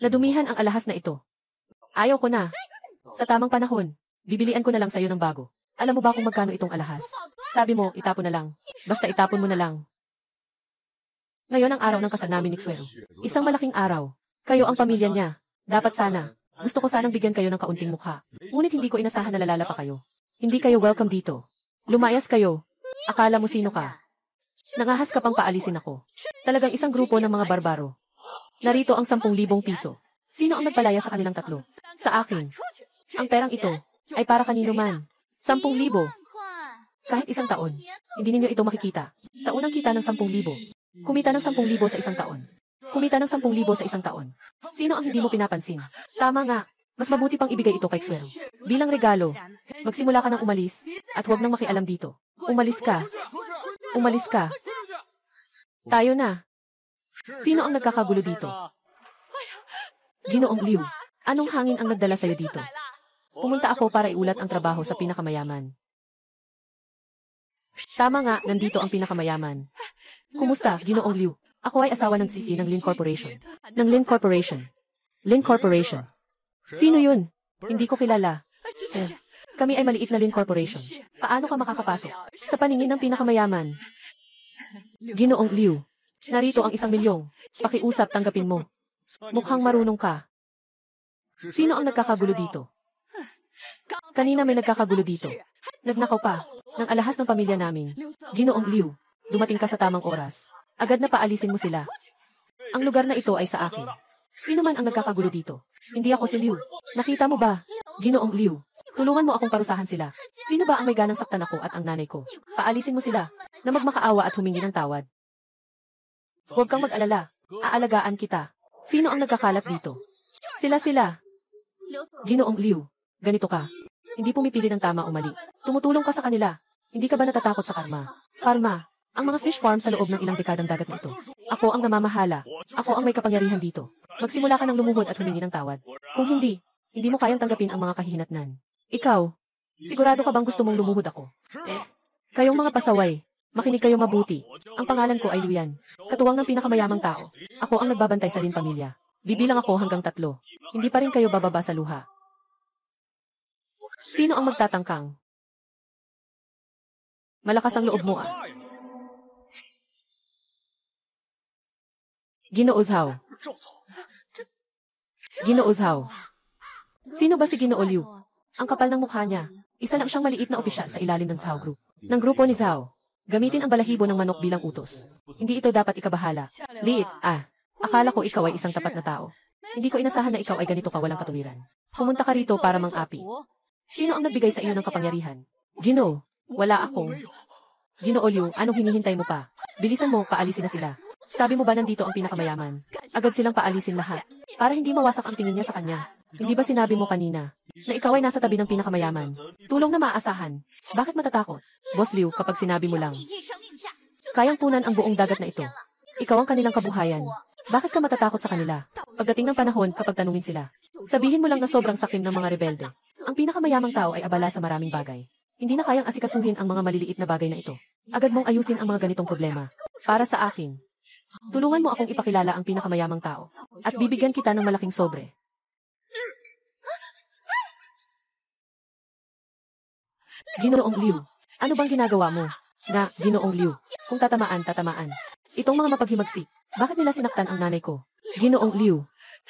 [SPEAKER 1] Nadumihan ang alahas na ito. Ayaw ko na. Sa tamang panahon, bibilian ko na lang sa'yo ng bago. Alam mo ba kung magkano itong alahas? Sabi mo, itapon na lang. Basta itapon mo na lang. Ngayon ang araw ng kasal namin ni Xueru. Isang malaking araw. Kayo ang pamilya niya. Dapat sana. Gusto ko sanang bigyan kayo ng kaunting mukha. Ngunit hindi ko inasahan na lalala pa kayo. Hindi kayo welcome dito. Lumayas kayo. Akala mo sino ka? Nangahas ka pang paalisin ako. Talagang isang grupo ng mga barbaro. Narito ang 10,000 piso. Sino ang nagpalaya sa kanilang tatlo? Sa akin. Ang perang ito ay para kanino man. 10,000. Kahit isang taon, hindi ninyo ito makikita. Taunang kita ng 10,000. Kumita ng 10,000 sa isang taon. Kumita ng 10,000 sa isang taon. Sino ang hindi mo pinapansin? Tama nga. Mas mabuti pang ibigay ito kay Xueru. Bilang regalo, magsimula ka ng umalis at huwag nang makialam dito. Umalis ka. Umalis ka. Tayo na. Sino ang nagkakagulo dito? Ginoong Liu. Anong hangin ang nagdala sa'yo dito? Pumunta ako para iulat ang trabaho sa pinakamayaman. Tama nga, nandito ang pinakamayaman. Kumusta, Ginoong Liu? Ako ay asawa ng Zifi ng Lin Corporation. Ng Lin Corporation. Lin Corporation. Sino yun? Hindi ko kilala. Kami ay maliit na Lin Corporation. Paano ka makakapasok? Sa paningin ng pinakamayaman. Ginoong Liu. Narito ang 1 milyong. Pakiusap, tanggapin mo. Mukhang marunong ka. Sino ang nagkakagulo dito? Kanina may nagkakagulo dito. Nagnakaw pa ng alahas ng pamilya namin. Ginoong Liu, dumating ka sa tamang oras. Agad na paalisin mo sila. Ang lugar na ito ay sa akin. Sino man ang nagkakagulo dito? Hindi ako si Liu. Nakita mo ba? Ginoong Liu, tulungan mo akong parusahan sila. Sino ba ang may ganang saktan ako at ang nanay ko? Paalisin mo sila na magmakaawa at humingi ng tawad. Huwag kang mag-alala. Aalagaan kita. Sino ang nagkakalat dito? Sila. Ginoong Liu, ganito ka. Hindi pumipili ng tama o mali. Tumutulong ka sa kanila. Hindi ka ba natatakot sa karma? Karma. Ang mga fish farm sa loob ng ilang dekadang dagat na ito. Ako ang namamahala. Ako ang may kapangyarihan dito. Magsimula ka ng lumuhod at humingi ng tawad. Kung hindi mo kayang tanggapin ang mga kahihinatnan. Ikaw, sigurado ka bang gusto mong lumuhod ako? Kayong mga pasaway, makinig kayo mabuti. Ang pangalan ko ay Luyan. Katuwang ng pinakamayamang tao. Ako ang nagbabantay sa Lin pamilya. Bibilang ako hanggang 3. Hindi pa rin kayo bababa sa luha. Sino ang magtatangkang? Malakas ang loob mo ah. Ginoo Zhao. Ginoo Zhao. Sino ba si Ginoo Liu? Ang kapal ng mukha niya. Isa lang siyang maliit na opisyal sa ilalim ng Zhao Group. Ng grupo ni Zhao. Gamitin ang balahibo ng manok bilang utos. Hindi ito dapat ikabahala. Liit, akala ko ikaw ay isang tapat na tao. Hindi ko inasahan na ikaw ay ganito ka walang katuwiran. Pumunta ka rito para mang-api. Sino ang nagbigay sa iyo ng kapangyarihan? Ginoo, wala akong. Ginoo Liu, anong hinihintay mo pa? Bilisan mo, paalisin na sila. Sabi mo ba nandito ang pinakamayaman? Agad silang paalisin lahat. Para hindi mawasak ang tingin niya sa kanya. Hindi ba sinabi mo kanina na ikaw ay nasa tabi ng pinakamayaman? Tulong na maaasahan. Bakit matatakot? Boss Liu, kapag sinabi mo lang, kayang punan ang buong dagat na ito. Ikaw ang kanilang kabuhayan. Bakit ka matatakot sa kanila? Pagdating ng panahon, kapag tanungin sila, sabihin mo lang na sobrang sakim ng mga rebelde. Ang pinakamayamang tao ay abala sa maraming bagay. Hindi na kayang asikasuhin ang mga maliliit na bagay na ito. Agad mong ayusin ang mga ganitong problema. Para sa akin, tulungan mo akong ipakilala ang pinakamayamang tao. At bibigyan kita ng malaking sobre. Ginoong Liu, ano bang ginagawa mo? Ginoong Liu, kung tatamaan, tatamaan. Itong mga mapaghimagsik, bakit nila sinaktan ang nanay ko? Ginoong Liu,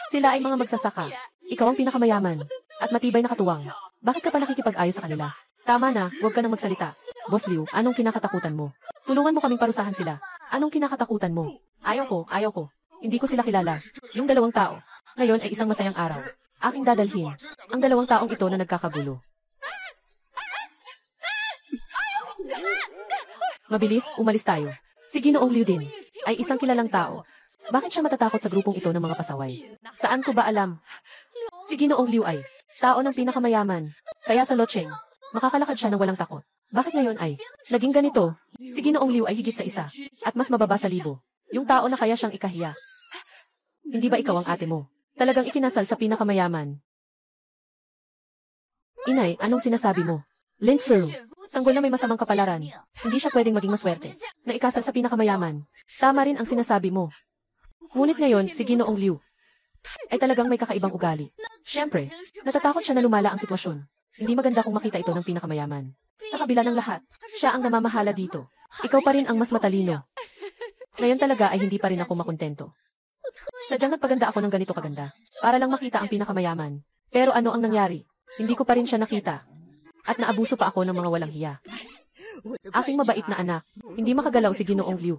[SPEAKER 1] sila ay mga magsasaka. Ikaw ang pinakamayaman. At matibay na katuwang. Bakit ka pa nakikipag-ayos sa kanila? Tama na, huwag ka nang magsalita. Boss Liu, anong kinakatakutan mo? Tulungan mo kaming parusahan sila. Anong kinakatakutan mo? Ayaw ko. Hindi ko sila kilala. Yung dalawang tao. Ngayon ay isang masayang araw. Aking dadalhin. Ang dalawang taong ito na nagkakagulo. Mabilis, umalis tayo. Si Ginoong Liu din ay isang kilalang tao. Bakit siya matatakot sa grupong ito ng mga pasaway? Saan ko ba alam? Si Ginoong Liu ay tao ng pinakamayaman. Kaya sa Locheng, makakalakad siya ng walang takot. Bakit ngayon ay naging ganito? Si Ginoong Liu ay higit sa isa at mas mababa sa libo. Yung tao na kaya siyang ikahiya. Hindi ba ikaw ang ate mo? Talagang ikinasal sa pinakamayaman. Inay, anong sinasabi mo? Lin Sir, sanggol na may masamang kapalaran. Hindi siya pwedeng maging maswerte na ikasal sa pinakamayaman. Tama rin ang sinasabi mo. Ngunit ngayon, si Ginoong Liu ay talagang may kakaibang ugali. Siyempre, natatakot siya na lumala ang sitwasyon. Hindi maganda kung makita ito ng pinakamayaman. Sa kabila ng lahat, siya ang namamahala dito. Ikaw pa rin ang mas matalino. Ngayon talaga ay hindi pa rin ako makontento. Sadyang nagpaganda ako ng ganito kaganda, para lang makita ang pinakamayaman. Pero ano ang nangyari? Hindi ko pa rin siya nakita. At naabuso pa ako ng mga walang hiya. Aking mabait na anak, hindi makagalaw si Ginoong Liu.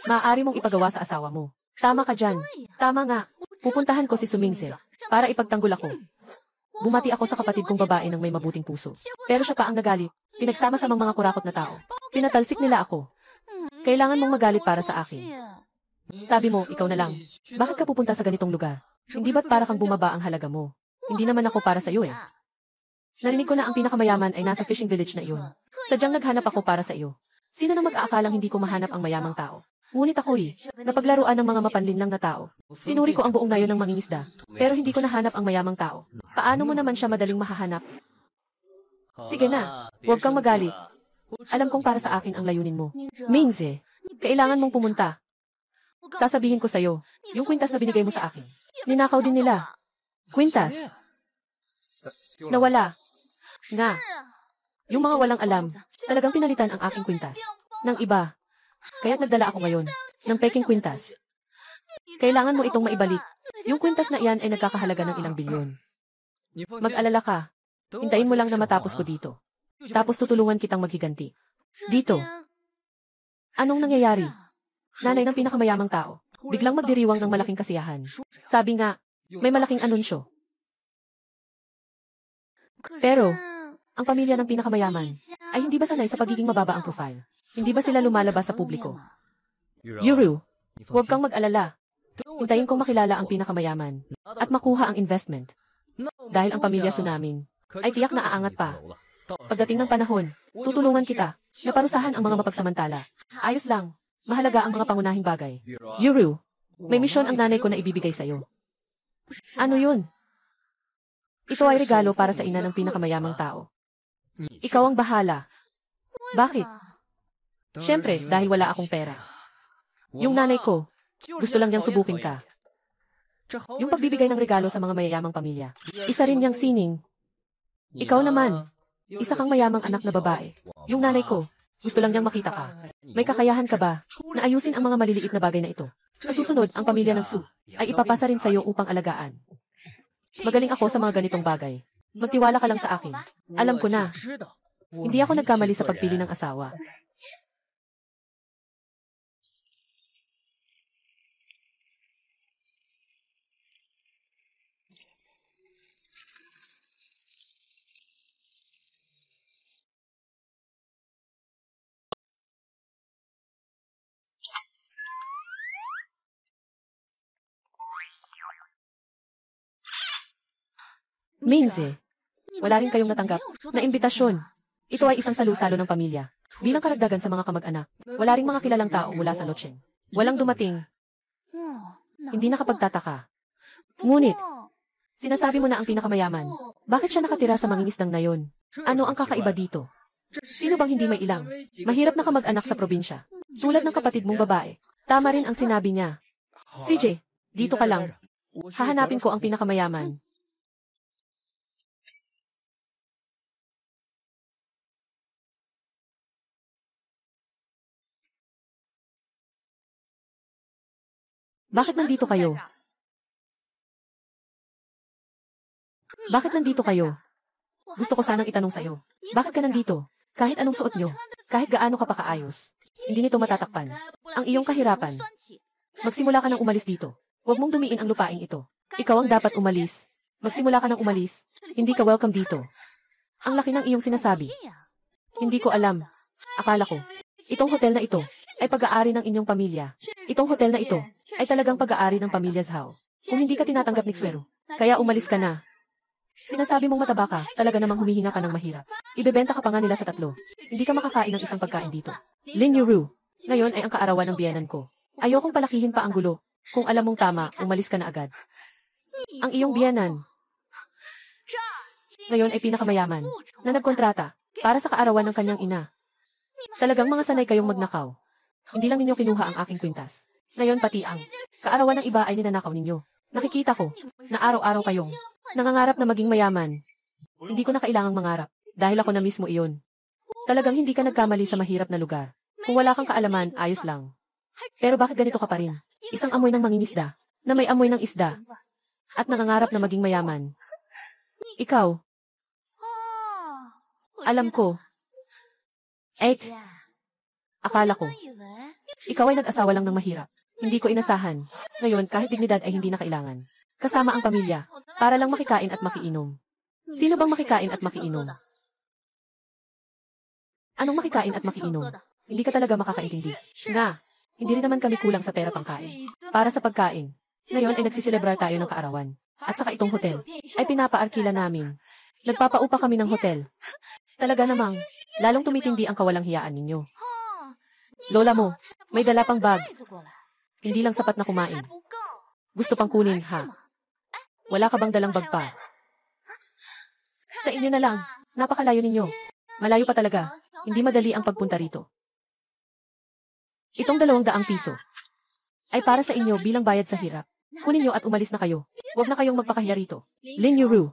[SPEAKER 1] Maaari mong ipagawa sa asawa mo. Tama ka dyan. Tama nga. Pupuntahan ko si Sumingse para ipagtanggol ako. Bumati ako sa kapatid kong babae ng may mabuting puso. Pero siya pa ang nagalit. Pinagsama sa mga kurakot na tao. Pinatalsik nila ako. Kailangan mong magalit para sa akin. Sabi mo, ikaw na lang. Bakit ka pupunta sa ganitong lugar? Hindi ba't para kang bumaba ang halaga mo? Hindi naman ako para sa iyo eh. Narinig ko na ang pinakamayaman ay nasa fishing village na iyon. Sadyang naghanap ako para sa iyo. Sino na mag-aakalang hindi ko mahanap ang mayamang tao? Ngunit ako'y napaglaruan ng mga mapanlinlang na tao. Sinuri ko ang buong nayon ng mangingisda, pero hindi ko nahanap ang mayamang tao. Paano mo naman siya madaling mahahanap? Sige na, huwag kang magalit. Alam kong para sa akin ang layunin mo. Mingze, kailangan mong pumunta. Sasabihin ko sa'yo, yung kwintas na binigay mo sa akin. Ninakaw din nila. Kwintas. Nawala. Nga. Yung mga walang alam, talagang pinalitan ang aking kwintas. Ng iba. Kaya't nagdala ako ngayon ng peking kwintas. Kailangan mo itong maibalik. Yung kwintas na iyan ay nagkakahalaga ng ilang bilyon. Mag-alala ka. Hintayin mo lang na matapos ko dito. Tapos tutulungan kitang maghiganti. Dito. Anong nangyayari? Nanay ng pinakamayamang tao. Biglang magdiriwang ng malaking kasiyahan. Sabi nga, may malaking anunsyo. Pero, ang pamilya ng pinakamayaman ay hindi ba sanay sa pagiging mababa ang profile? Hindi ba sila lumalabas sa publiko? Yuru, huwag kang mag-alala. Hintayin kong makilala ang pinakamayaman at makuha ang investment. Dahil ang pamilya Tsunamin ay tiyak na aangat pa. Pagdating ng panahon, tutulungan kita na parusahan ang mga mapagsamantala. Ayos lang. Mahalaga ang mga pangunahing bagay. Yuru, may misyon ang nanay ko na ibibigay sa'yo. Ano yun? Ito ay regalo para sa ina ng pinakamayamang tao. Ikaw ang bahala. Bakit? Siyempre, dahil wala akong pera. Yung nanay ko, gusto lang niyang subukin ka. Yung pagbibigay ng regalo sa mga mayayamang pamilya, isa rin niyang sining. Ikaw naman, isa kang mayamang anak na babae. Yung nanay ko, gusto lang niyang makita ka. May kakayahan ka ba na ayusin ang mga maliliit na bagay na ito? Sa susunod, ang pamilya ng Su ay ipapasa rin sa'yo upang alagaan. Magaling ako sa mga ganitong bagay. Magtiwala ka lang sa akin. Alam ko na. Hindi ako nagkamali sa pagpili ng asawa. Minze, wala rin kayong natanggap na imbitasyon. Ito ay isang salu-salo ng pamilya. Bilang karagdagan sa mga kamag-anak, wala ring mga kilalang tao mula sa Lochen. Walang dumating. Hindi nakapagtataka. Ngunit, sinasabi mo na ang pinakamayaman. Bakit siya nakatira sa mangingisdang na yon? Ano ang kakaiba dito? Sino bang hindi may ilang? Mahirap na kamag-anak sa probinsya. Tulad ng kapatid mong babae. Tama rin ang sinabi niya. CJ, dito ka lang. Hahanapin ko ang pinakamayaman. Bakit nandito kayo? Bakit nandito kayo? Gusto ko sanang itanong sa'yo. Bakit ka nandito? Kahit anong suot nyo, kahit gaano ka pa kaayos, hindi nito matatakpan ang iyong kahirapan. Magsimula ka nang umalis dito. Huwag mong dumiin ang lupaing ito. Ikaw ang dapat umalis. Magsimula ka nang umalis. Hindi ka welcome dito. Ang laki ng iyong sinasabi. Hindi ko alam. Akala ko, itong hotel na ito ay pag-aari ng inyong pamilya. Itong hotel na ito ay talagang pag-aari ng pamilya Zhao. Kung hindi ka tinatanggap ni Xuero, kaya umalis ka na. Sinasabi mong mataba ka, talaga namang humihinga ka ng mahirap. Ibebenta ka pa nga nila sa 3. Hindi ka makakain ng isang pagkain dito. Lin Yuru, ngayon ay ang kaarawan ng biyenan ko. Ayokong palakihin pa ang gulo. Kung alam mong tama, umalis ka na agad. Ang iyong biyenan, ngayon ay pinakamayaman, na nagkontrata, para sa kaarawan ng kanyang ina. Talagang mga sanay kayong magnakaw. Hindi lang ninyo kinuha ang aking kwintas. Ngayon pati ang kaarawan ng iba ay ninanakaw ninyo. Nakikita ko, na araw-araw kayong nangangarap na maging mayaman. Hindi ko na kailangang mangarap, dahil ako na mismo iyon. Talagang hindi ka nagkamali sa mahirap na lugar. Kung wala kang kaalaman, ayos lang. Pero bakit ganito ka pa rin? Isang amoy ng mangingisda, na may amoy ng isda, at nangangarap na maging mayaman. Ikaw, alam ko. Akala ko, ikaw ay nag-asawa lang ng mahirap. Hindi ko inasahan. Ngayon, kahit dignidad ay hindi na kailangan. Kasama ang pamilya, para lang makikain at makiinom. Sino bang makikain at makiinom? Anong makikain at makiinom? Hindi ka talaga makakaintindi. Nga, hindi rin naman kami kulang sa pera pangkain. Para sa pagkain. Ngayon ay nagsiselebrar tayo ng kaarawan. At saka itong hotel, ay pinapaarkila namin. Nagpapaupa kami ng hotel. Talaga namang, lalong tumitindi ang kawalang hiyaan ninyo. Lola mo, may dala pang bag. Hindi lang sapat na kumain. Gusto pang kunin, ha? Wala ka bang dalang bag pa? Sa inyo na lang, napakalayo ninyo. Malayo pa talaga, hindi madali ang pagpunta rito. Itong 200 piso ay para sa inyo bilang bayad sa hirap. Kunin nyo at umalis na kayo. Huwag na kayong magpakahiya rito. Lin Yuru,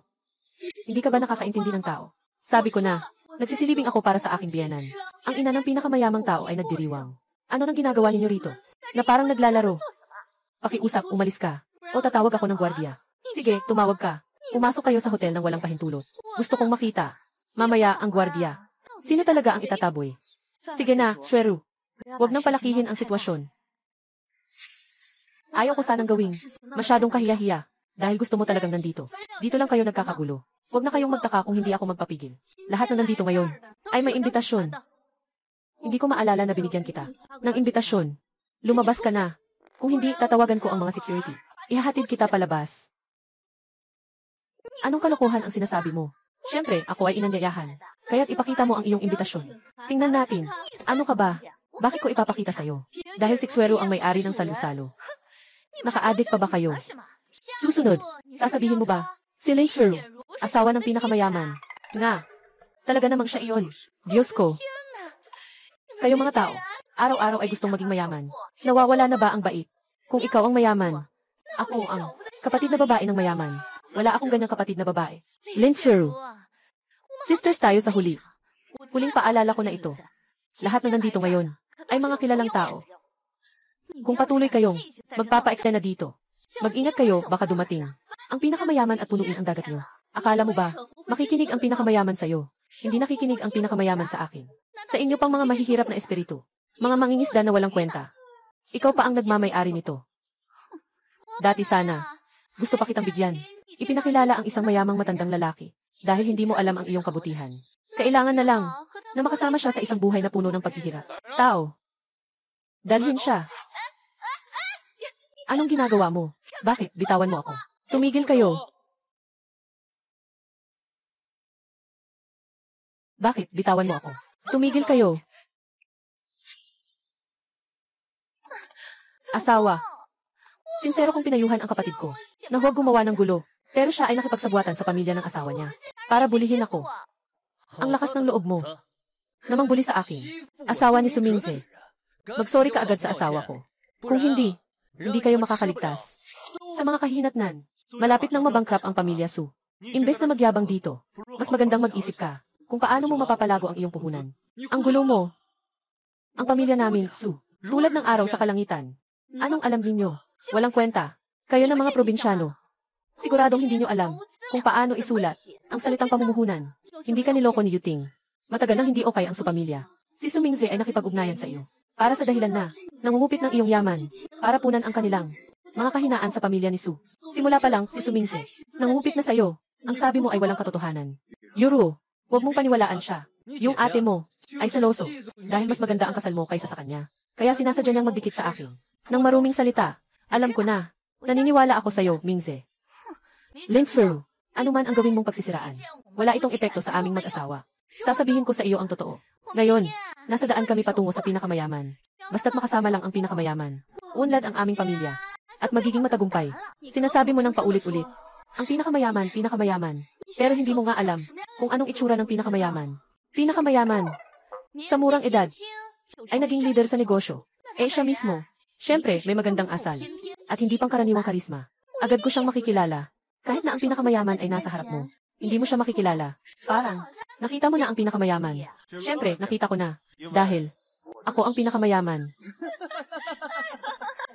[SPEAKER 1] hindi ka ba nakakaintindi ng tao? Sabi ko na, nagsisilibing ako para sa aking biyenan. Ang ina ng pinakamayamang tao ay nagdiriwang. Ano nang ginagawa ninyo rito? Na parang naglalaro. Pakiusap, umalis ka. O tatawag ako ng gwardiya. Sige, tumawag ka. Pumasok kayo sa hotel nang walang pahintulot. Gusto kong makita. Mamaya ang gwardiya. Sino talaga ang itataboy? Sige na, Xuero. Huwag nang palakihin ang sitwasyon. Ayaw ko sanang gawing masyadong kahiya-hiya dahil gusto mo talagang nandito. Dito lang kayo nagkakagulo. Huwag na kayong magtaka kung hindi ako magpapigil. Lahat na nandito ngayon ay may imbitasyon. Hindi ko maalala na binigyan kita ng imbitasyon. Lumabas ka na. Kung hindi, tatawagan ko ang mga security. Ihahatid kita palabas. Anong kalokohan ang sinasabi mo? Siyempre, ako ay inanyayahan. Kaya't ipakita mo ang iyong imbitasyon. Tingnan natin. Ano ka ba? Bakit ko ipapakita sa'yo? Dahil si Xuero ang may-ari ng salu-salo. Naka-addict pa ba kayo? Susunod, sasabihin mo ba? Si Lin Xuero, asawa ng pinakamayaman. Nga, talaga namang siya iyon. Diyos ko. Kayo mga tao, araw-araw ay gustong maging mayaman. Nawawala na ba ang bait? Kung ikaw ang mayaman, ako ang kapatid na babae ng mayaman. Wala akong ganyang kapatid na babae. Lin Xuero. Sisters tayo sa huli. Huling paalala ko na ito. Lahat na nandito ngayon ay mga kilalang tao. Kung patuloy kayong magpapa-extend na dito, mag-ingat kayo, baka dumating ang pinakamayaman at punuin ang dagat nyo. Akala mo ba, makikinig ang pinakamayaman sa'yo? Hindi nakikinig ang pinakamayaman sa akin. Sa inyo pang mga mahihirap na espiritu, mga mangingisda na walang kwenta. Ikaw pa ang nagmamay-ari nito. Dati sana, gusto pa kitang bigyan. Ipinakilala ang isang mayamang matandang lalaki dahil hindi mo alam ang iyong kabutihan. Kailangan na lang na makasama siya sa isang buhay na puno ng paghihirap. Tao, dalhin siya. Anong ginagawa mo? Bakit bitawan mo ako? Tumigil kayo. Bakit? Bitawan mo ako. Tumigil kayo. Asawa. Sinsero kong pinayuhan ang kapatid ko na huwag gumawa ng gulo. Pero siya ay nakipagsabwatan sa pamilya ng asawa niya para bulihin ako. Ang lakas ng loob mo. Namang buli sa akin. Asawa ni Sumingse. Magsorry ka agad sa asawa ko. Kung hindi kayo makakaligtas. Sa mga kahinatnan, malapit nang mabankrupt ang pamilya Su. Imbes na magyabang dito, mas magandang mag-isip ka kung paano mo mapapalago ang iyong puhunan. Ang gulo mo. Ang pamilya namin, Su. Tulad ng araw sa kalangitan. Anong alam ninyo? Walang kwenta. Kayo ng mga probinsyano. Siguradong hindi nyo alam kung paano isulat ang salitang pamumuhunan. Hindi ka niloko ni Yuting. Matagal nang hindi okay ang su pamilya. Si Sumingse ay nakipag-ugnayan sa iyo. Para sa dahilan na nangungupit ng iyong yaman para punan ang kanilang mga kahinaan sa pamilya ni Su. Simula pa lang si Sumingse nangungupit na sa iyo. Ang sabi mo ay walang katotohanan. Yuru, huwag mong paniwalaan siya. Yung ate mo ay seloso dahil mas maganda ang kasal mo kaysa sa kanya. Kaya sinasadya niyang magdikit sa akin. Nang maruming salita, alam ko na, naniniwala ako sa iyo, Mingse. Lingsru, ano man ang gawin mong pagsisiraan, wala itong epekto sa aming mag-asawa. Sasabihin ko sa iyo ang totoo. Ngayon, nasa daan kami patungo sa pinakamayaman. Basta't makasama lang ang pinakamayaman. Unlad ang aming pamilya. At magiging matagumpay. Sinasabi mo ng paulit-ulit. Ang pinakamayaman. Pero hindi mo nga alam kung anong itsura ng pinakamayaman. Pinakamayaman. Sa murang edad, ay naging leader sa negosyo. Siya mismo. Siyempre, may magandang asal. At hindi pangkaraniwang karisma. Agad ko siyang makikilala. Kahit na ang pinakamayaman ay nasa harap mo. Hindi mo siya makikilala. Parang, nakita mo na ang pinakamayaman. Siyempre, nakita ko na. Dahil, ako ang pinakamayaman.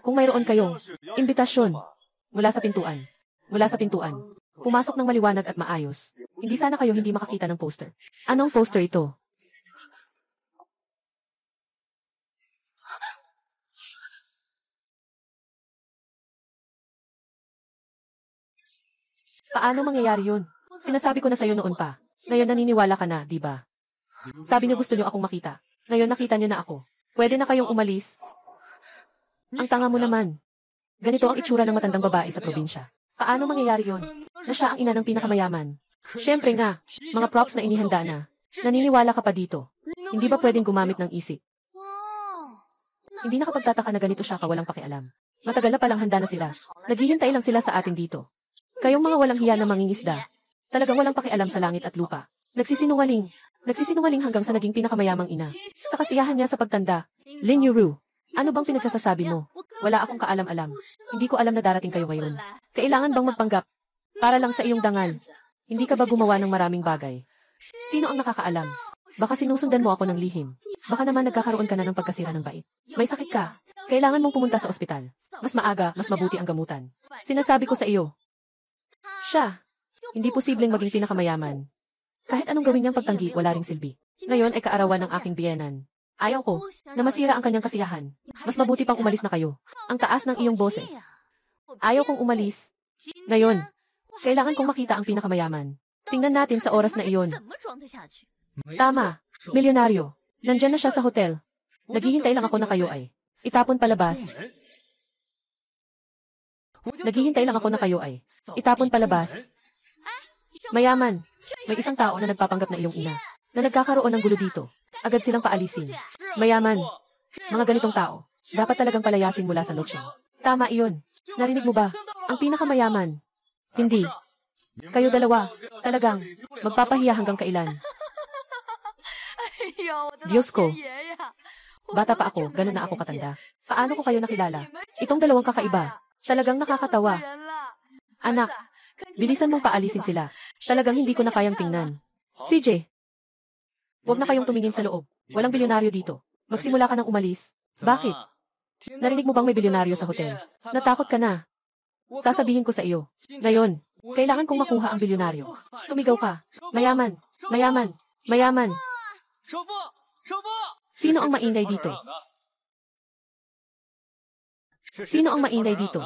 [SPEAKER 1] Kung mayroon kayong imbitasyon mula sa pintuan, pumasok ng maliwanag at maayos. Hindi sana kayo hindi makakita ng poster. Anong poster ito? Paano mangyayari yun? Sinasabi ko na sa'yo noon pa. Ngayon naniniwala ka na, di ba? Sabi niyo gusto niyo akong makita. Ngayon nakita niyo na ako. Pwede na kayong umalis. Ang tanga mo naman. Ganito ang itsura ng matandang babae sa probinsya. Paano mangyayari yun? Na siya ang ina ng pinakamayaman. Siyempre nga, mga props na inihanda na. Naniniwala ka pa dito. Hindi ba pwedeng gumamit ng isip? Hindi nakapagtataka na ganito siya kawalang pakialam. Matagal na palang handa na sila. Naghihintay lang sila sa atin dito. Kayong mga walang hiya na mangingisda. Talagang walang pakialam sa langit at lupa. Nagsisinungaling hanggang sa naging pinakamayamang ina. Sa kasiyahan niya sa pagtanda. Lin Yuru, ano bang pinagsasasabi mo? Wala akong kaalam-alam. Hindi ko alam na darating kayo ngayon. Kailangan bang magpanggap? Para lang sa iyong dangal. Hindi ka ba gumawa ng maraming bagay? Sino ang nakakaalam? Baka sinusundan mo ako ng lihim. Baka naman nagkakaroon ka na ng pagkasira ng bait. May sakit ka. Kailangan mong pumunta sa ospital. Mas maaga, mas mabuti ang gamutan. Sinasabi ko sa iyo. Siya. Hindi posibleng maging pinakamayaman. Kahit anong gawin niyang pagtanggi, wala ring silbi. Ngayon ay kaarawan ng aking biyenan. Ayaw ko na masira ang kanyang kasiyahan. Mas mabuti pang umalis na kayo. Ang taas ng iyong boses. Ayaw kong umalis. Ngayon, kailangan kong makita ang pinakamayaman. Tingnan natin sa oras na iyon. Tama, milyonaryo. Nandyan na siya sa hotel. Naghihintay lang ako na kayo ay itapon palabas. Itapon palabas. Mayaman. May isang tao na nagpapanggap na iyong ina. Na nagkakaroon ng gulo dito. Agad silang paalisin. Mayaman. Mga ganitong tao. Dapat talagang palayasin mula sa noche. Tama iyon. Narinig mo ba? Ang pinakamayaman. Hindi. Kayo dalawa. Talagang. Magpapahiya hanggang kailan. Diyos ko. Bata pa ako, ganun na ako katanda. Paano ko kayo nakilala? Itong dalawang kakaiba. Talagang nakakatawa. Anak, bilisan mong paalisin sila. Talagang hindi ko na kayang tingnan. CJ, huwag na kayong tumingin sa loob. Walang bilyonaryo dito. Magsimula ka nang umalis. Bakit? Narinig mo bang may bilyonaryo sa hotel? Natakot ka na. Sasabihin ko sa iyo. Ngayon, kailangan kong makuha ang bilyonaryo. Sumigaw ka. Mayaman. Mayaman. Mayaman. Sino ang maingay dito? Sino ang maingay dito?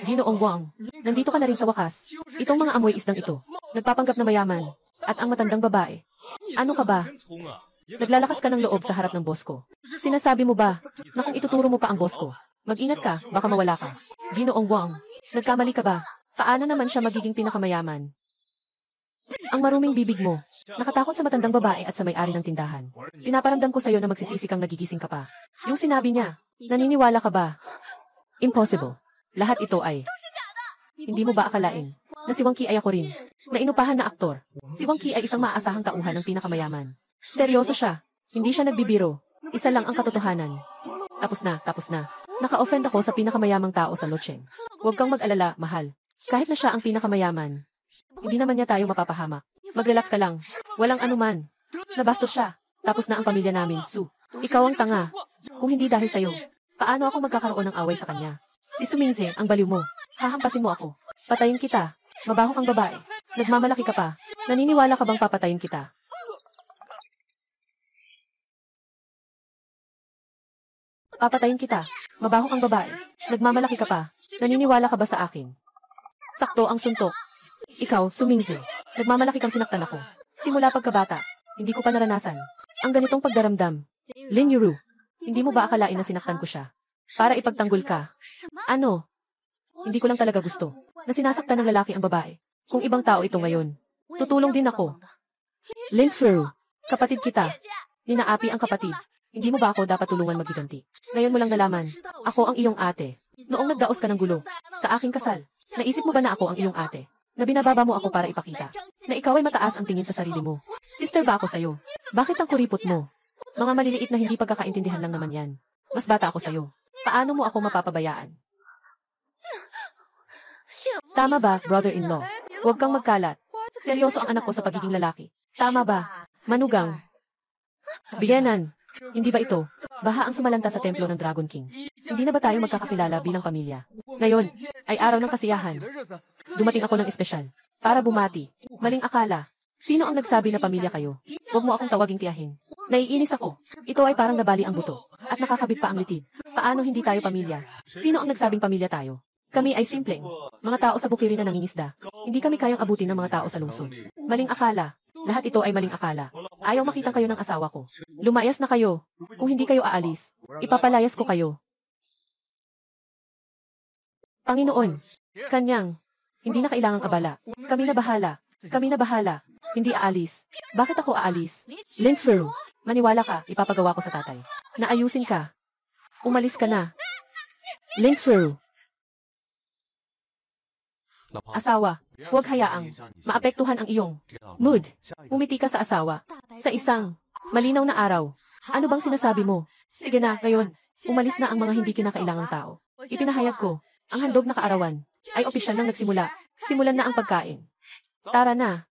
[SPEAKER 1] Ginoong Wang, nandito ka na rin sa wakas. Itong mga amoy isdang ito, nagpapanggap na mayaman. At ang matandang babae. Ano ka ba? Naglalakas ka ng loob sa harap ng boss ko. Sinasabi mo ba na kung ituturo mo pa ang boss ko, mag-ingat ka, baka mawala ka. Ginoong Wang, nagkamali ka ba? Paano naman siya magiging pinakamayaman? Ang maruming bibig mo. Nakatakot sa matandang babae at sa may-ari ng tindahan. Pinaparamdam ko sa'yo na magsisisi kang nagigising ka pa. Yung sinabi niya, naniniwala ka ba? Impossible. Lahat ito ay... Hindi mo ba akalain na si Wang Qi ay ako rin? Na inupahan na aktor. Si Wang Qi ay isang maaasahang tauhan ng pinakamayaman. Seryoso siya. Hindi siya nagbibiro. Isa lang ang katotohanan. Tapos na. Naka-offend ako sa pinakamayamang tao sa Lochen. Huwag kang mag-alala, mahal. Kahit na siya ang pinakamayaman, hindi naman niya tayo mapapahamak. Mag-relax ka lang. Walang anuman. Nabastos siya. Tapos na ang pamilya namin, Su. Ikaw ang tanga. Kung hindi dahil sa'yo, paano ako magkakaroon ng away sa kanya? Si Sumingze, ang baliw mo. Hahampasin mo ako. Patayin kita. Mabaho kang babae. Nagmamalaki ka pa. Naniniwala ka bang papatayin kita? Papatayin kita. Mabaho kang babae. Nagmamalaki ka pa. Naniniwala ka ba sa akin? Sakto ang suntok. Ikaw, Sumingze. Nagmamalaki kang sinaktan ako. Simula pagkabata, hindi ko pa naranasan ang ganitong pagdaramdam. Lin Yuru, hindi mo ba akalain na sinaktan ko siya? Para ipagtanggol ka. Ano? Hindi ko lang talaga gusto na sinasaktan ng lalaki ang babae. Kung ibang tao ito ngayon, tutulong din ako. Lin Yuru, kapatid kita. Ninaapi ang kapatid. Hindi mo ba ako dapat tulungan magiganti? Ngayon mo lang nalaman, ako ang iyong ate. Noong nagdaos ka ng gulo sa aking kasal, naisip mo ba na ako ang iyong ate? Na binababa mo ako para ipakita na ikaw ay mataas ang tingin sa sarili mo. Sister ba ako sa'yo? Bakit ang kuripot mo? Mga maliliit na hindi pagkakaintindihan lang naman yan. Mas bata ako sa'yo. Paano mo ako mapapabayaan? Tama ba, brother-in-law? Huwag kang magkalat. Seryoso ang anak ko sa pagiging lalaki. Tama ba? Manugang. Biyenan. Hindi ba ito? Baha ang sumalanta sa templo ng Dragon King. Hindi na ba tayo magkakakilala bilang pamilya? Ngayon, ay araw ng kasiyahan. Dumating ako ng espesyal. Para bumati. Maling akala. Sino ang nagsabi na pamilya kayo? Huwag mo akong tawaging tiyahin. Naiinis ako. Ito ay parang nabali ang buto. At nakakabit pa ang litid. Paano hindi tayo pamilya? Sino ang nagsabing pamilya tayo? Kami ay simpleng mga tao sa bukirin na nangingisda. Hindi kami kayang abutin ng mga tao sa lungsod. Maling akala. Lahat ito ay maling akala. Ayaw makitang kayo ng asawa ko. Lumayas na kayo. Kung hindi kayo aalis, ipapalayas ko kayo. Panginoon, kanyang, hindi na kailangang abala. Kami na bahala. Hindi aalis. Bakit ako aalis? Lin Yuru, maniwala ka, ipapagawa ko sa tatay. Naayusin ka. Umalis ka na. Lin Yuru. Asawa, huwag hayaang maapektuhan ang iyong mood. Umiti ka sa asawa. Sa isang malinaw na araw. Ano bang sinasabi mo? Sige na, ngayon, umalis na ang mga hindi kinakailangang tao. Ipinahayag ko, ang handog na kaarawan ay opisyal nang nagsimula. Simulan na ang pagkain. Tara na.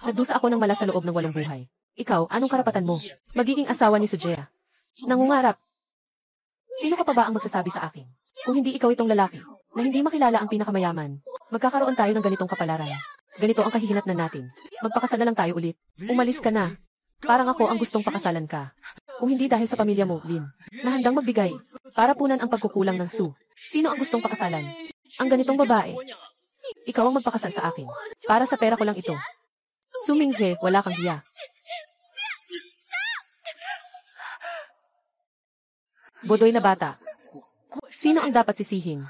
[SPEAKER 1] Nagdusa ako ng mala sa loob ng 8 buhay. Ikaw, anong karapatan mo? Magiging asawa ni Sujea. Nangungarap. Sino ka pa ba ang magsasabi sa akin? Kung hindi ikaw itong lalaki, na hindi makilala ang pinakamayaman, magkakaroon tayo ng ganitong kapalaran. Ganito ang kahihinatnan natin. Magpakasal na lang tayo ulit. Umalis ka na. Parang ako ang gustong pakasalan ka. Kung hindi dahil sa pamilya mo, Lin, na handang magbigay, para punan ang pagkukulang ng Su. Sino ang gustong pakasalan? Ang ganitong babae. Ikaw ang magpakasal sa akin. Para sa pera ko lang ito. Sumingze, wala kang hiya. Bodoy na bata. Sino ang dapat sisihin?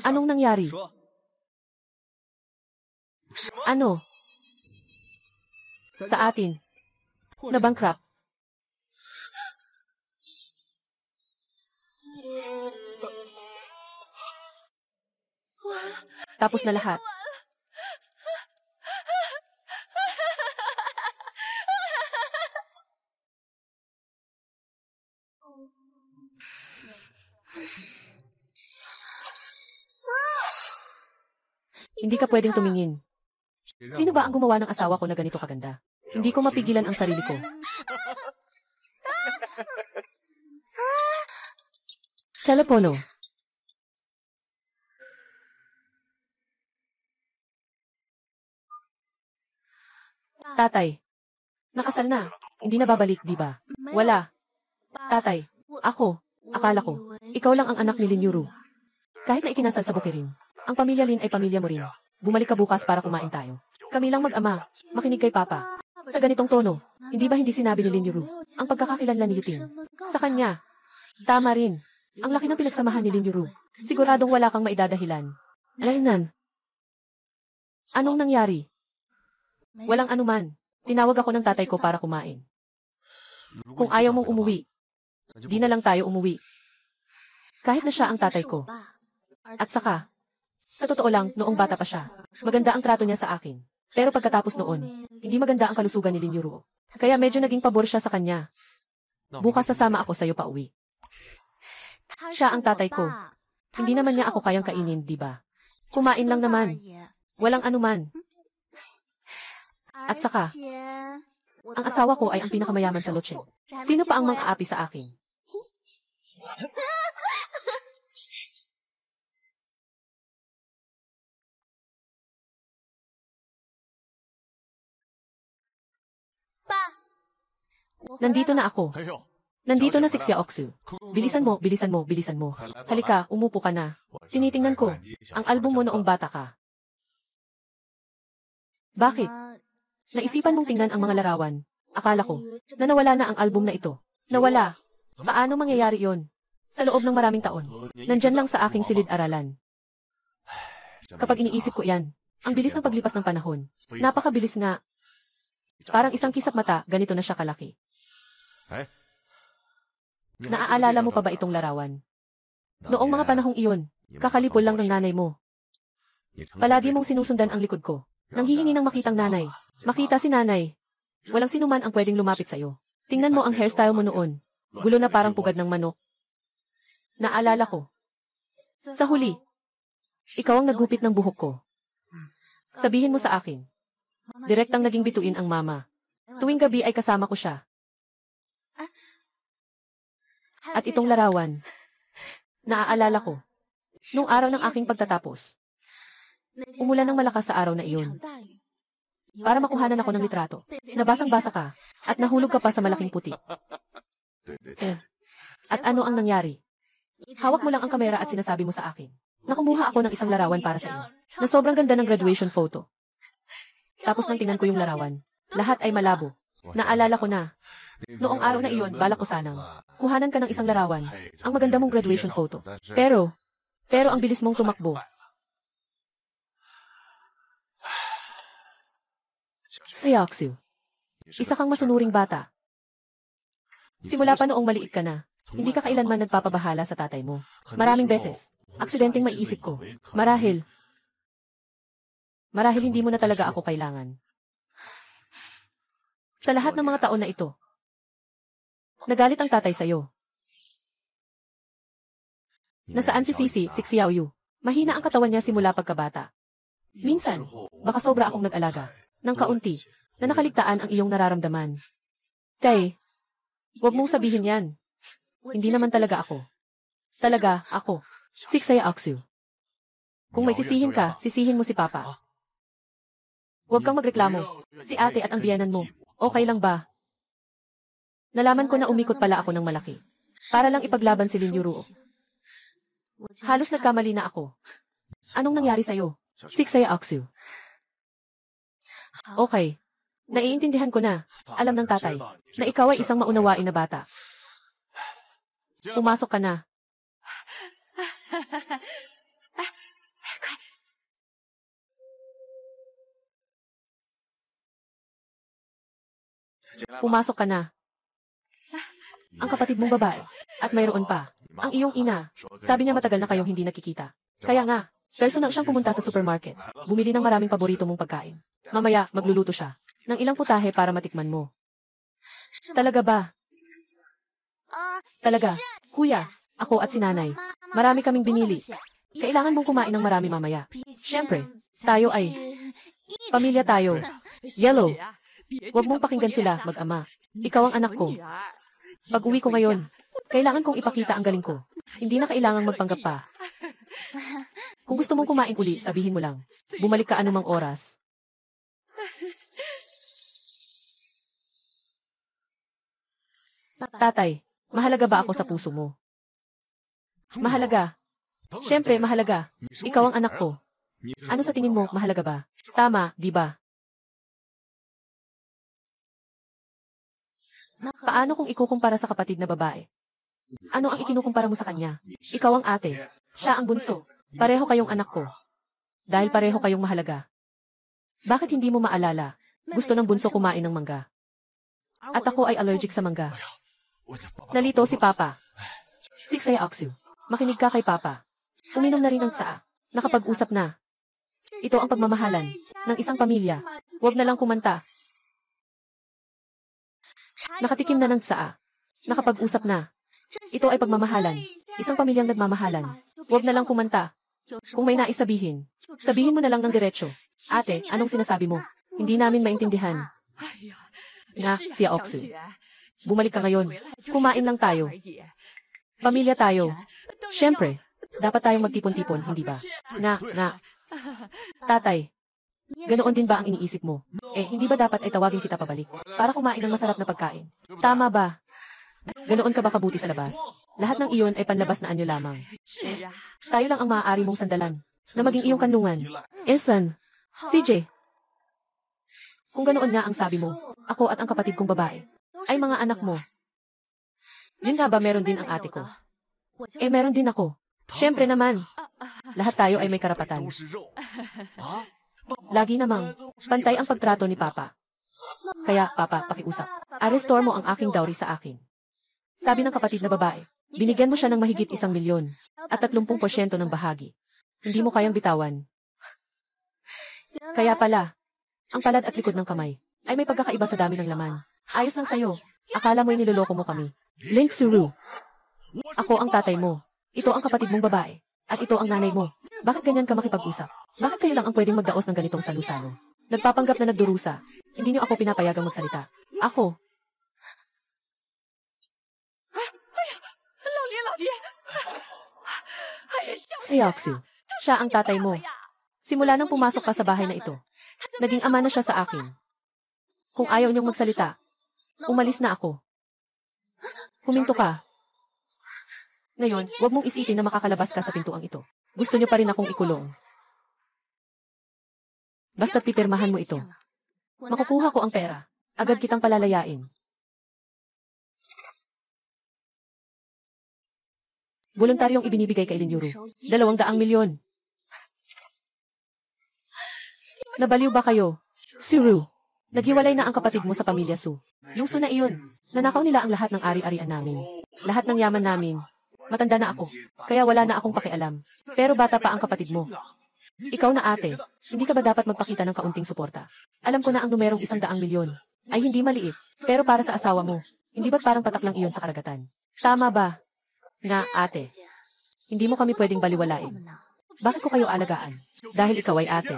[SPEAKER 1] Anong nangyari? Ano? Sa atin. Na-bankrupt. Tapos na lahat. Hindi ka pwedeng tumingin. Sino ba ang gumawa ng asawa ko na ganito kaganda? Hindi ko mapigilan ang sarili ko. Telepono. Tatay. Nakasal na. Hindi na babalik, di ba? Wala. Tatay. Ako. Akala ko. Ikaw lang ang anak ni Lin Yuru. Kahit na ikinasal sa bukirin. Ang pamilya Lin ay pamilya mo rin. Bumalik ka bukas para kumain tayo. Kami lang mag-ama. Makinig kay Papa. Sa ganitong tono, Hindi ba hindi sinabi ni Lin Yuru ang pagkakakilanlan ni Yuting? Sa kanya. Tama rin. Ang laki ng pinagsamahan ni Lin Yuru. Siguradong wala kang maidadahilan. Lainan. Anong nangyari? Walang anuman. Tinawag ako ng tatay ko para kumain. Kung ayaw mong umuwi, di na lang tayo umuwi. Kahit na siya ang tatay ko. At saka, sa totoo lang, noong bata pa siya, maganda ang trato niya sa akin. Pero pagkatapos noon, hindi maganda ang kalusugan ni Lin Yuru. Kaya medyo naging pabor siya sa kanya. Bukas sasama ako sa'yo pa uwi. Siya ang tatay ko. Hindi naman niya ako kayang kainin, di ba? Kumain lang naman. Walang anuman. At saka, ang asawa ko ay ang pinakamayaman sa Lotse. Sino pa ang mang-aapi sa akin? Nandito na ako. Nandito na si Xiaoxu. Bilisan mo, bilisan mo, bilisan mo. Halika, umupo ka na. Tinitingnan ko ang album mo noong bata ka. Bakit? Naisipan mong tingnan ang mga larawan. Akala ko na nawala na ang album na ito. Nawala. Paano mangyayari yon? Sa loob ng maraming taon. Nandyan lang sa aking silid-aralan. Kapag iniisip ko yan, ang bilis ng paglipas ng panahon. Napakabilis nga. Parang isang kisap mata, ganito na siya kalaki. Naaalala mo pa ba itong larawan? Noong mga panahong iyon, kakalipol lang ng nanay mo. Palagi mong sinusundan ang likod ko. Nanghihingi ng makitang nanay. Makita si nanay. Walang sinuman ang pwedeng lumapit sa'yo. Tingnan mo ang hairstyle mo noon. Gulo na parang pugad ng manok. Naalala ko. Sa huli, ikaw ang nagupit ng buhok ko. Sabihin mo sa akin. Direktang naging bituin ang mama. Tuwing gabi ay kasama ko siya. At itong larawan, naaalala ko. Nung araw ng aking pagtatapos, umulan ng malakas sa araw na iyon. Para makuhanan ako ng litrato. Nabasang-basa ka, at nahulog ka pa sa malaking puti. At ano ang nangyari? Hawak mo lang ang kamera at sinasabi mo sa akin na kumuha ako ng isang larawan para sa iyo, na sobrang ganda ng graduation photo. Tapos nang tingnan ko yung larawan, lahat ay malabo. Naalala ko na. Noong araw na iyon, balak ko sanang kuhanan ka ng isang larawan, ang maganda mong graduation photo. Pero ang bilis mong tumakbo. Xiaoxu, isa kang masunuring bata. Simula pa noong maliit ka na, hindi ka kailanman nagpapabahala sa tatay mo. Maraming beses, aksidenteng maiisip ko, marahil hindi mo na talaga ako kailangan. Sa lahat ng mga taon na ito, nagalit ang tatay sa'yo. Nasaan si Sisi, si Xiaoyu? Mahina ang katawan niya simula pagkabata. Minsan, baka sobra akong nag-alaga ng kaunti na nakaligtaan ang iyong nararamdaman. Tay, huwag mong sabihin yan. Hindi naman talaga ako. Talaga, ako. Si Xiaoxu. Kung may sisihin ka, sisihin mo si Papa. Huwag kang magreklamo. Si ate at ang biyanan mo, okay lang ba? Nalaman ko na umikot pala ako ng malaki. Para lang ipaglaban si Lin Yuru. Halos nagkamali na ako. Anong nangyari sa'yo? Si Xiaoxu. Okay. Naiintindihan ko na. Alam ng tatay na ikaw ay isang maunawain na bata. Pumasok ka na. Pumasok ka na. Ang kapatid mong babae. At mayroon pa. Ang iyong ina. Sabi niya matagal na kayong hindi nakikita. Kaya nga, personal siyang pumunta sa supermarket. Bumili ng maraming paborito mong pagkain. Mamaya, magluluto siya ng ilang putahe para matikman mo. Talaga ba? Talaga. Kuya, ako at si nanay. Marami kaming binili. Kailangan mong kumain ng marami mamaya. Siyempre, tayo ay pamilya tayo. Yellow. Huwag mong pakinggan sila, mag-ama. Ikaw ang anak ko. Pag-uwi ko ngayon, kailangan kong ipakita ang galing ko. Hindi na kailangang magpanggap pa. Kung gusto mong kumain uli, sabihin mo lang. Bumalik ka anumang oras. Tatay, mahalaga ba ako sa puso mo? Mahalaga. Siyempre, mahalaga. Ikaw ang anak ko. Ano sa tingin mo, mahalaga ba? Tama, di ba? Paano kung ikukumpara sa kapatid na babae? Ano ang ikinukumpara mo sa kanya? Ikaw ang ate. Siya ang bunso. Pareho kayong anak ko. Dahil pareho kayong mahalaga. Bakit hindi mo maalala? Gusto ng bunso kumain ng mangga. At ako ay allergic sa mangga. Nalito si Papa. Siksay Aksu. Makinig ka kay Papa. Uminom na rin ng tsaa. Nakapag-usap na. Ito ang pagmamahalan ng isang pamilya. Huwag na lang kumanta. Nakatikim na ng tsaa. Nakapag-usap na. Ito ay pagmamahalan. Isang pamilyang nagmamahalan. Huwag na lang kumanta. Kung may nais sabihin, sabihin mo na lang ng diretsyo. Ate, anong sinasabi mo? Hindi namin maintindihan. Na, si Oksu. Bumalik ka ngayon. Kumain lang tayo. Pamilya tayo. Siyempre, dapat tayong magtipon-tipon, hindi ba? Nga. Tatay, ganoon din ba ang iniisip mo? Hindi ba dapat ay tawagin kita pabalik para kumain ng masarap na pagkain? Tama ba? Ganoon ka ba kabuti sa labas? Lahat ng iyon ay panlabas na anyo lamang. Tayo lang ang maaari mong sandalan na maging iyong kanlungan. Esan, CJ. Kung ganoon nga ang sabi mo, ako at ang kapatid kong babae ay mga anak mo. Yun nga ba meron din ang ate ko? Meron din ako. Siyempre naman. Lahat tayo ay may karapatan. Lagi namang, pantay ang pagtrato ni Papa. Kaya, Papa, pakiusap. Arestore mo ang aking dowry sa akin. Sabi ng kapatid na babae, binigyan mo siya ng mahigit 1 milyon at 30% ng bahagi. Hindi mo kayang bitawan. Kaya pala, ang palad at likod ng kamay ay may pagkakaiba sa dami ng laman. Ayos lang sa'yo. Akala mo'y niloloko mo kami. Link Suru. Ako ang tatay mo. Ito ang kapatid mong babae. At ito ang nanay mo. Bakit ganyan ka makipag-usap? Bakit kayo lang ang pwedeng magdaos ng ganitong salusalo? Nagpapanggap na nagdurusa. Hindi niyo ako pinapayagang magsalita. Ako. Si Yaksu. Siya ang tatay mo. Simula nang pumasok ka sa bahay na ito, naging ama na siya sa akin. Kung ayaw niyong magsalita, umalis na ako. Huminto ka. Ngayon, huwag mong isipin na makakalabas ka sa pintuang ito. Gusto niyo pa rin akong ikulong. Basta't pipirmahan mo ito. Makukuha ko ang pera. Agad kitang palalayain. Voluntaryong ibinibigay kay Linyuru. 200 milyon. Nabaliw ba kayo? Suru. Naghiwalay na ang kapatid mo sa pamilya Su. Yung Su na iyon. Nanakaw nila ang lahat ng ari-arian namin. Lahat ng yaman namin. Matanda na ako, kaya wala na akong pakialam. Pero bata pa ang kapatid mo. Ikaw na ate, hindi ka ba dapat magpakita ng kaunting suporta? Alam ko na ang numerong 100 milyon ay hindi maliit, pero para sa asawa mo, hindi ba't parang patak lang iyon sa karagatan? Tama ba? Nga, ate. Hindi mo kami pwedeng baliwalain. Bakit ko kayo alagaan? Dahil ikaw ay ate.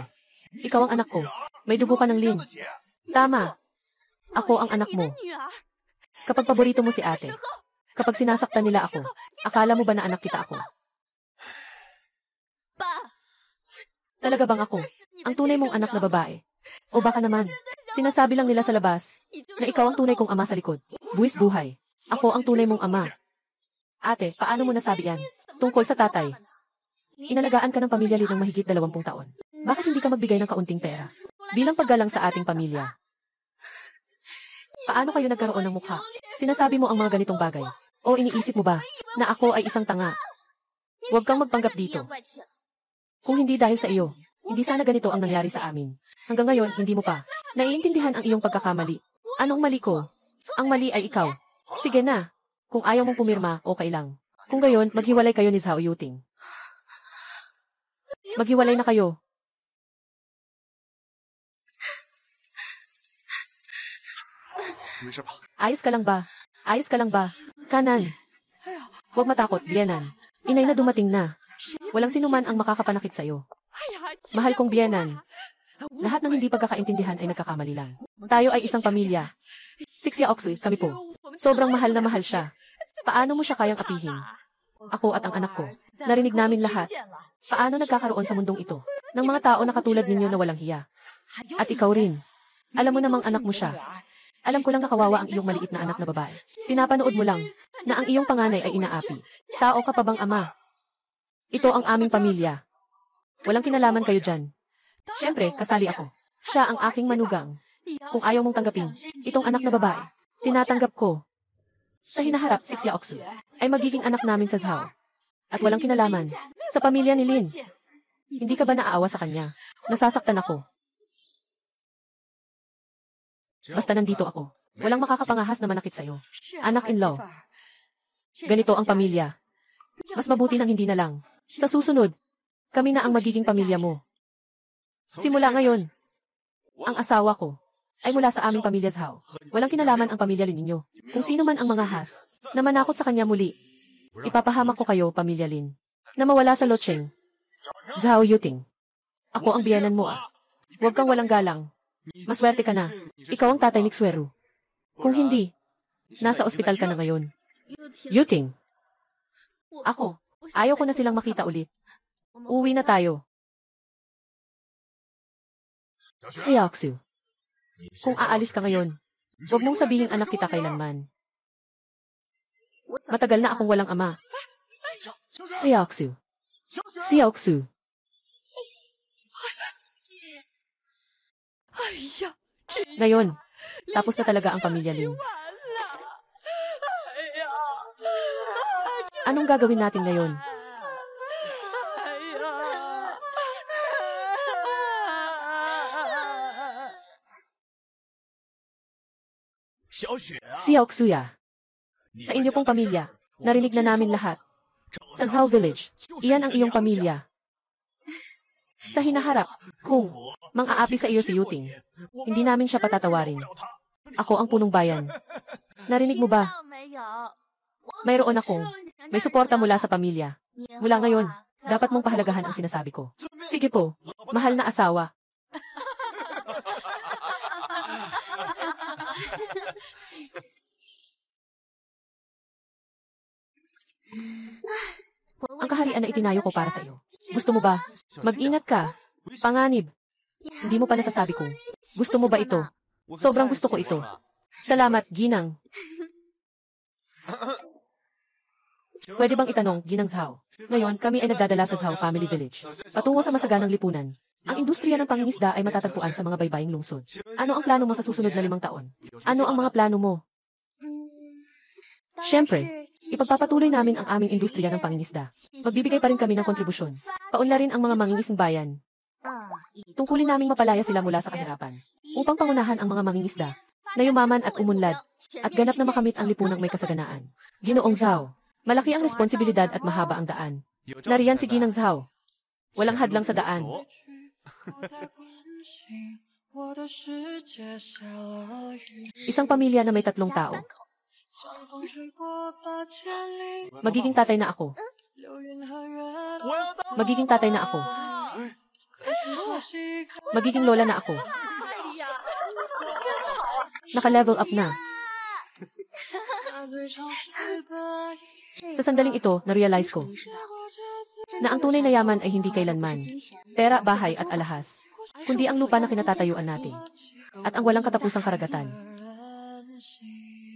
[SPEAKER 1] Ikaw ang anak ko. May dugo ka ng Lin. Tama. Ako ang anak mo. Kapag paborito mo si ate, kapag sinasaktan nila ako, akala mo ba na anak kita ako? Talaga bang ako, ang tunay mong anak na babae? O baka naman, sinasabi lang nila sa labas, na ikaw ang tunay kong ama sa likod. Buwis buhay. Ako ang tunay mong ama. Ate, paano mo nasabi yan? Tungkol sa tatay. Inalagaan ka ng pamilya ng mahigit 20 taon. Bakit hindi ka magbigay ng kaunting pera? Bilang paggalang sa ating pamilya. Paano kayo nagkaroon ng mukha? Sinasabi mo ang mga ganitong bagay. O iniisip mo ba, na ako ay isang tanga? Huwag kang magpanggap dito. Kung hindi dahil sa iyo, hindi sana ganito ang nangyari sa amin. Hanggang ngayon, hindi mo pa naiintindihan ang iyong pagkakamali. Anong mali ko? Ang mali ay ikaw. Sige na. Kung ayaw mong pumirma, okay lang. Kung gayon, maghiwalay kayo ni Zhao Yuting. Maghiwalay na kayo. Ayos ka lang ba? Ayos ka lang ba? Kanan. Huwag matakot, Biyenan. Inay na dumating na. Walang sinuman ang makakapanakit sa'yo. Mahal kong Biyenan. Lahat ng hindi pagkakaintindihan ay nagkakamali lang. Tayo ay isang pamilya. Sixia Oksui, kami po. Sobrang mahal na mahal siya. Paano mo siya kayang apihin? Ako at ang anak ko. Narinig namin lahat. Paano nagkakaroon sa mundong ito ng mga tao na katulad ninyo na walang hiya? At ikaw rin. Alam mo namang anak mo siya. Alam ko lang na kawawa ang iyong maliit na anak na babae. Pinapanood mo lang na ang iyong panganay ay inaapi. Tao ka pa bang ama? Ito ang aming pamilya. Walang kinalaman kayo dyan. Siyempre, kasali ako. Siya ang aking manugang. Kung ayaw mong tanggapin, itong anak na babae, Tinatanggap ko. Sa hinaharap, si Xiaoxu ay magiging anak namin sa Zhao. At walang kinalaman sa pamilya ni Lin. Hindi ka ba naaawa sa kanya? Nasasaktan ako. Basta nandito ako. Walang makakapangahas na manakit sa'yo. Anak-in-law. Ganito ang pamilya. Mas mabuti nang hindi na lang. Sa susunod, kami na ang magiging pamilya mo. Simula ngayon, ang asawa ko ay mula sa aming pamilya Zhao. Walang kinalaman ang pamilya Lin ninyo. Kung sino man ang mga has na manakot sa kanya muli, ipapahamak ko kayo, pamilya Lin, na mawala sa Locheng. Zhao Yuting. Ako ang biyanan mo ah. Huwag kang walang galang. Maswerte ka na. Ikaw ang tatay ni Xueru. Kung hindi, nasa ospital ka na ngayon. Yuting. Ako, ayaw ko na silang makita ulit. Uwi na tayo. Xiaoxu. Kung aalis ka ngayon, huwag mong sabihin anak kita kailanman. Matagal na akong walang ama. Xiaoxu. Xiaoxu. Ngayon, tapos na talaga ang pamilya Lin. Anong gagawin natin ngayon? Xiaoxuya. Sa inyo pong pamilya, narinig na namin lahat. Sa Zhao Village, iyan ang iyong pamilya. Sa hinaharap, kung mang-aapi sa iyo si Yuting, hindi namin siya patatawarin. Ako ang punong bayan. Narinig mo ba? Mayroon akong may suporta mula sa pamilya. Mula ngayon, dapat mong pahalagahan ang sinasabi ko. Sige po, mahal na asawa. Ang kaharian na itinayo ko para sa iyo. Gusto mo ba? Mag-ingat ka. Panganib. Hindi mo pa nasasabi ko. Gusto mo ba ito? Sobrang gusto ko ito. Salamat, Ginang. Pwede bang itanong, Ginang Zhao? Ngayon, kami ay nagdadala sa Zhao Family Village. Patungo sa masaganang lipunan. Ang industriya ng pangingisda ay matatagpuan sa mga baybaying lungsod. Ano ang plano mo sa susunod na 5 taon? Ano ang mga plano mo? Siyempre, ipagpapatuloy namin ang aming industriya ng pangingisda. Magbibigay pa rin kami ng kontribusyon. Paunlarin ang mga mangingisdang bayan. Tungkulin naming mapalaya sila mula sa kahirapan. Upang pangunahan ang mga mangingisda na yumaman at umunlad at ganap na makamit ang lipunang may kasaganaan. Ginoong Zhao, malaki ang responsibilidad at mahaba ang daan. Nariyan si Ginang Zhao. Walang hadlang sa daan. Isang pamilya na may 3 tao. Magiging tatay na ako. Magiging tatay na ako. Magiging lola na ako. Naka-level up na. Sa sandaling ito, na-realize ko na ang tunay na yaman ay hindi kailanman pera, bahay at alahas, kundi ang lupa na kinatatayuan natin at ang walang katapusang karagatan.